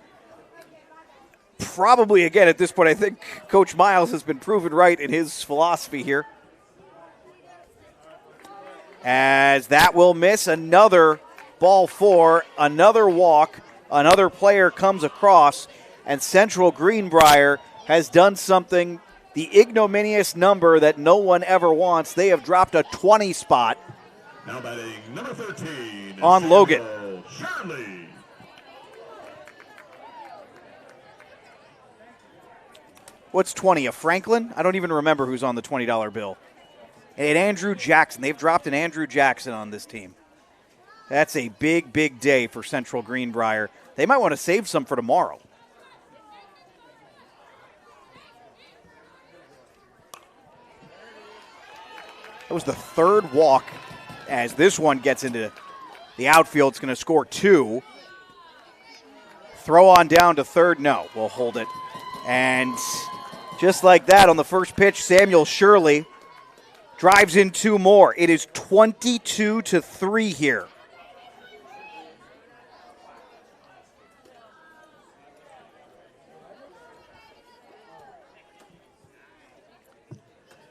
probably, again, at this point, I think Coach Miles has been proven right in his philosophy here. as that will miss. Another ball 4, another walk, another player comes across, and Central Greenbrier has done something, the ignominious number that no one ever wants. They have dropped a 20 spot now batting number 13 on Logan. Shirley. What's 20, a Franklin? I don't even remember who's on the $20 bill. And Andrew Jackson. They've dropped an Andrew Jackson on this team. That's a big, big day for Central Greenbrier. They might want to save some for tomorrow. That was the third walk. As this one gets into the outfield, it's going to score 2. Throw on down to third. No, we'll hold it. And just like that, on the first pitch, Samuel Shirley drives in 2 more. It is 22-3 here.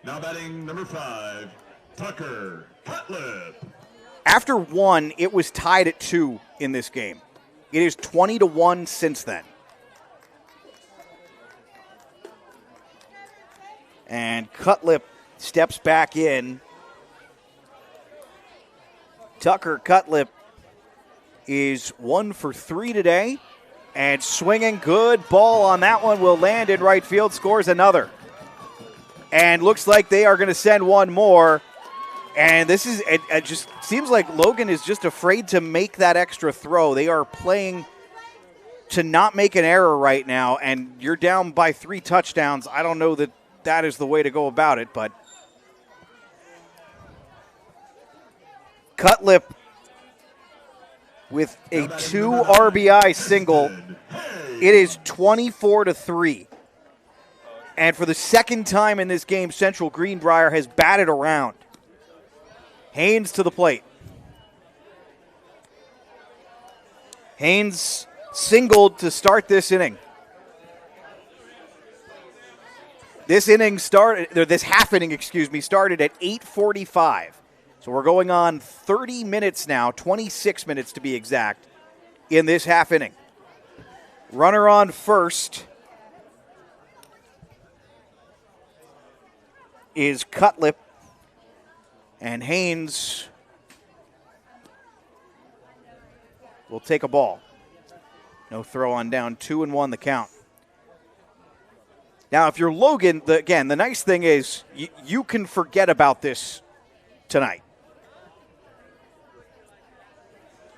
Now batting number 5, Tucker Cutlip. After 1, it was tied at 2 in this game. It is 20-1 since then. And Cutlip steps back in. Tucker Cutlip is 1 for 3 today. And swinging, good ball on that one will land in right field, scores another. And looks like they are going to send one more. And this is, it just seems like Logan is just afraid to make that extra throw. They are playing to not make an error right now. And you're down by 3 touchdowns. I don't know that that is the way to go about it, but Cutlip with a 2 RBI single. It is 24-3. And for the second time in this game, Central Greenbrier has batted around. Haynes to the plate. Haynes singled to start this inning. This half inning, started at 8:45. So we're going on 30 minutes now, 26 minutes to be exact, in this half inning. Runner on first is Cutlip, and Haynes will take a ball. No throw on down, 2-1 the count. Now, if you're Logan, the nice thing is you can forget about this tonight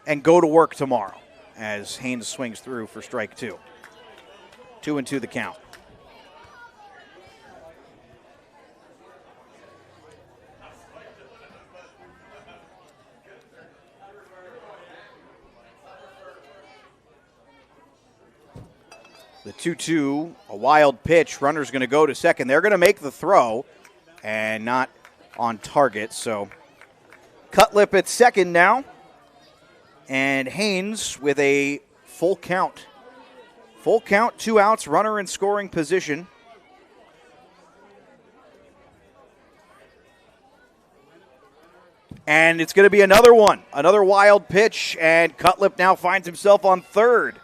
and go to work tomorrow as Haynes swings through for strike 2. 2-2 the count. The 2-2, a wild pitch. Runner's going to go to second. They're going to make the throw and not on target. So Cutlip at second now. And Haynes with a full count. Full count, 2 outs, runner in scoring position. And it's going to be another one. Another wild pitch. And Cutlip now finds himself on third.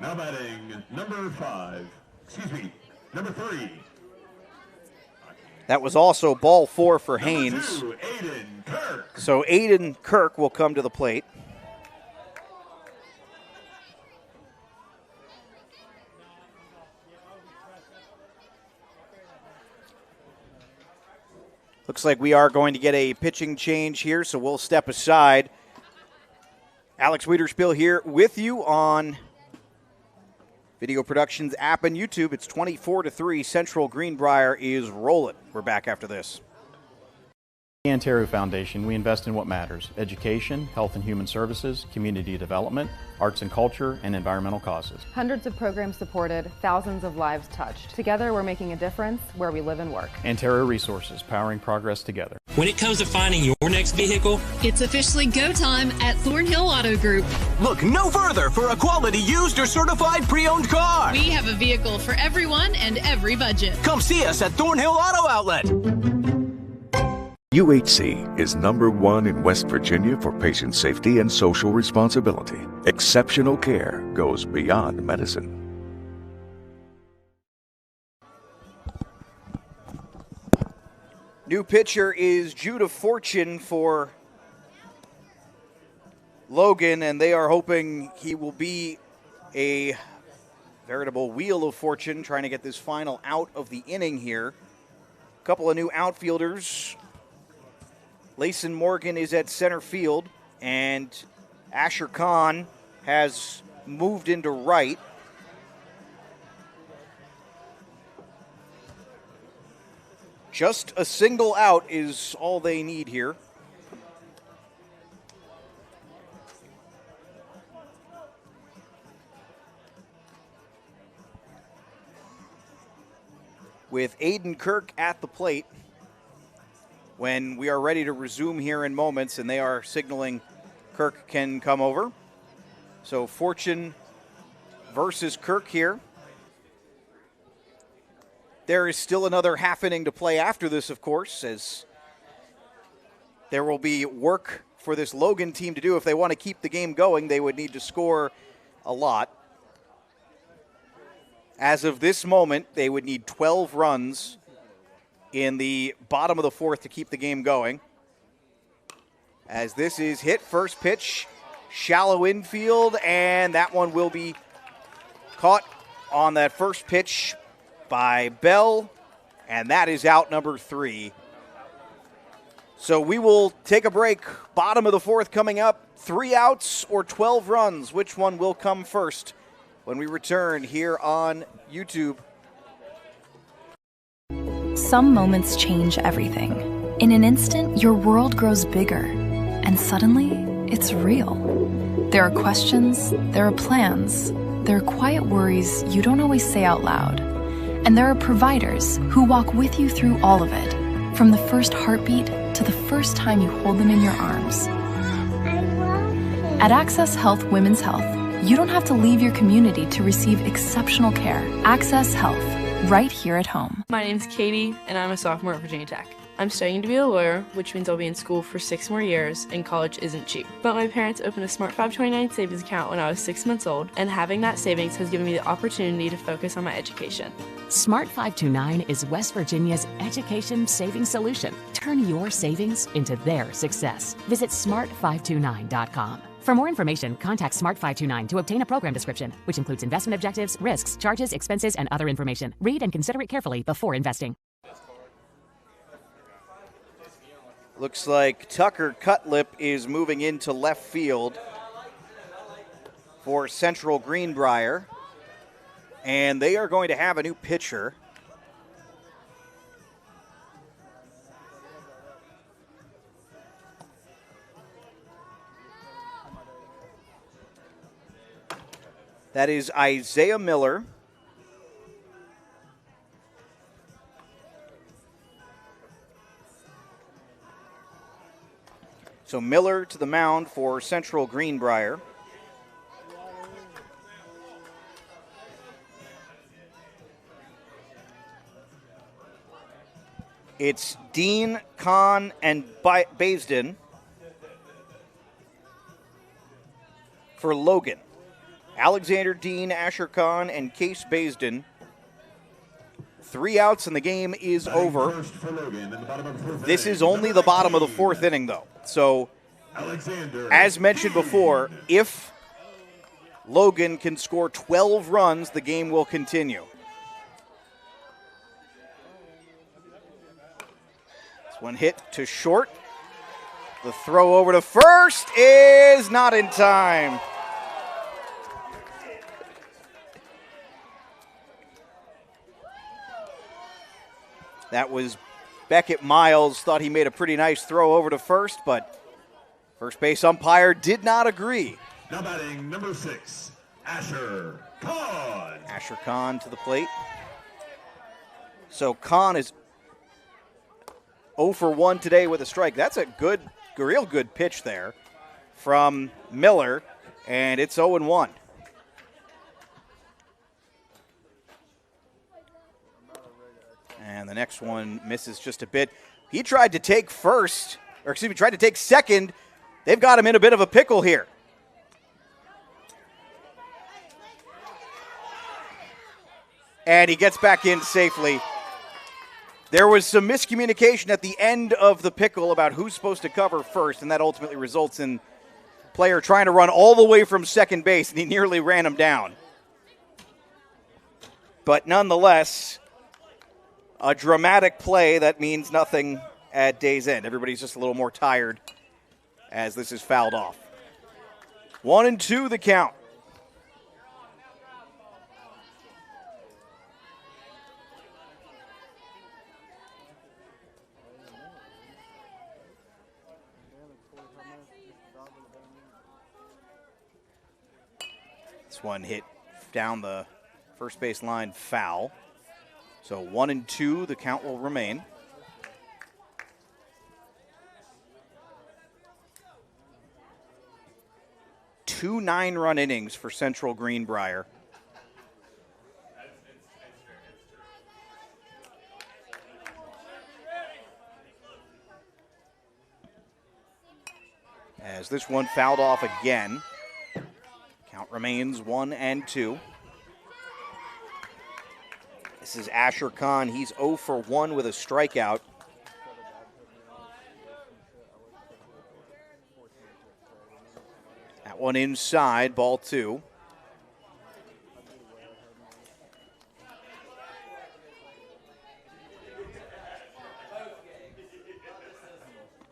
Now batting number 3. That was also ball 4 for Haynes. 2, Aiden Kirk. So Aiden Kirk will come to the plate. Looks like we are going to get a pitching change here, so we'll step aside. Alex Wiederspiel here with you on Video Productions app and YouTube. It's 24-3. Central Greenbrier is rolling. We're back after this. The Ontario Foundation, we invest in what matters: education, health and human services, community development, arts and culture, and environmental causes. Hundreds of programs supported, thousands of lives touched. Together, we're making a difference where we live and work. Ontario Resources, powering progress together. When it comes to finding your next vehicle, It's officially go time at Thornhill Auto Group. Look no further for a quality used or certified pre-owned car. We have a vehicle for everyone and every budget. Come see us at Thornhill Auto Outlet. UHC is #1 in West Virginia for patient safety and social responsibility. Exceptional care goes beyond medicine. New pitcher is Judah Fortune for Logan, and they are hoping he will be a veritable wheel of fortune trying to get this final out of the inning here. A couple of new outfielders. Layson Morgan is at center field, and Asher Khan has moved into right. Just a single out is all they need here. With Aiden Kirk at the plate, when we are ready to resume here in moments, and they are signaling Kirk can come over. So Fortune versus Kirk here. There is still another half inning to play after this, of course, as there will be work for this Logan team to do. If they want to keep the game going, they would need to score a lot. As of this moment, they would need 12 runs in the bottom of the fourth to keep the game going. As this is hit, first pitch, shallow infield, and that one will be caught on that first pitch by Bell, and that is out number 3. So we will take a break. Bottom of the fourth coming up. 3 outs or 12 runs. Which one will come first when we return here on YouTube? Some moments change everything. In an instant, your world grows bigger, and suddenly, it's real. There are questions, there are plans, there are quiet worries you don't always say out loud. And there are providers who walk with you through all of it, from the first heartbeat to the first time you hold them in your arms. At Access Health Women's Health, you don't have to leave your community to receive exceptional care. Access Health, right here at home. My name's Katie, and I'm a sophomore at Virginia Tech. I'm studying to be a lawyer, which means I'll be in school for 6 more years, and college isn't cheap. But my parents opened a Smart 529 savings account when I was 6 months old, and having that savings has given me the opportunity to focus on my education. Smart 529 is West Virginia's education savings solution. Turn your savings into their success. Visit smart529.com. For more information, contact Smart 529 to obtain a program description, which includes investment objectives, risks, charges, expenses, and other information. Read and consider it carefully before investing. Looks like Tucker Cutlip is moving into left field for Central Greenbrier. And they are going to have a new pitcher. That is Isaiah Miller. So Miller to the mound for Central Greenbrier. It's Dean, Kahn, and Baisden for Logan. Alexander Dean, Asher Khan, and Case Baisden. 3 outs and the game is over. This is only the bottom of the fourth inning, though. So, as mentioned before, if Logan can score 12 runs, the game will continue. This one hit to short. The throw over to first is not in time. That was Beckett Miles. Thought he made a pretty nice throw over to first, but first base umpire did not agree. Now batting number 6, Asher Khan. Asher Khan to the plate. So Khan is 0 for 1 today with a strike. That's a real good pitch there from Miller, and it's 0 and 1. And the next one misses just a bit. He tried to take tried to take second. They've got him in a bit of a pickle here. And he gets back in safely. There was some miscommunication at the end of the pickle about who's supposed to cover first, and that ultimately results in player trying to run all the way from second base, and he nearly ran him down. But nonetheless, a dramatic play that means nothing at day's end. Everybody's just a little more tired as this is fouled off. 1-2 the count. This one hit down the first base line, foul. So 1-2, the count will remain. Two 9-run innings for Central Greenbrier. As this one fouled off again. Count remains 1-2. This is Asher Khan. He's 0 for 1 with a strikeout. That one inside, ball 2.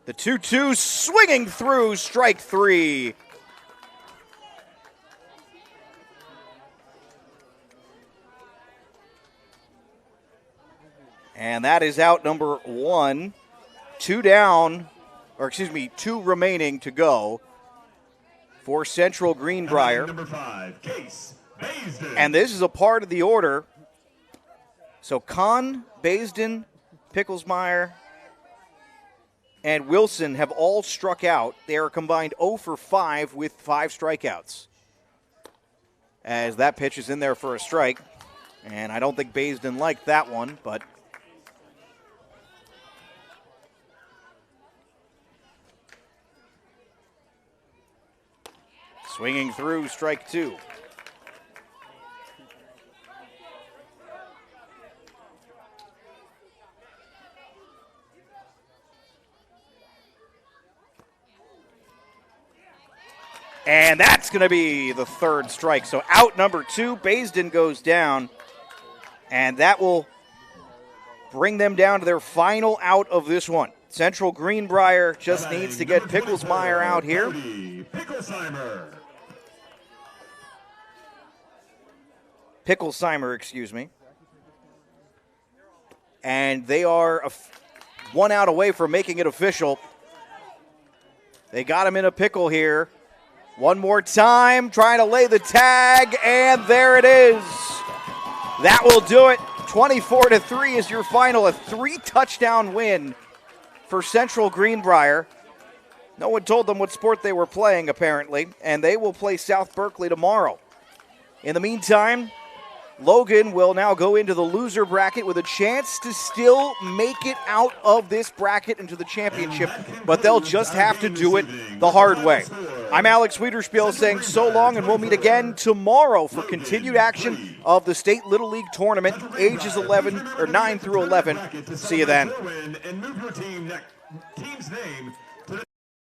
The 2-2 swinging through, strike 3. And that is out number 1. 2 remaining to go for Central Greenbrier. Number 5, Case Baisden. And this is a part of the order. So Kahn, Baisden, Picklesmeyer, and Wilson have all struck out. They are combined 0 for 5 with 5 strikeouts. As that pitch is in there for a strike. And I don't think Baisden liked that one, but swinging through, strike 2. And that's going to be the third strike. So out number 2, Baisden goes down. And that will bring them down to their final out of this one. Central Greenbrier just needs to get Picklesmeyer out here. Picklesheimer, excuse me. And they are 1 out away from making it official. They got him in a pickle here. One more time, trying to lay the tag, and there it is. That will do it. 24-3 is your final. A 3-touchdown win for Central Greenbrier. No one told them what sport they were playing, apparently, and they will play South Berkeley tomorrow. In the meantime, Logan will now go into the loser bracket with a chance to still make it out of this bracket into the championship, but they'll just have to do it the hard way. I'm Alex Wiederspiel saying so long, and we'll meet again tomorrow for continued action of the State Little League Tournament, ages 9 through 11. See you then. And move your team's name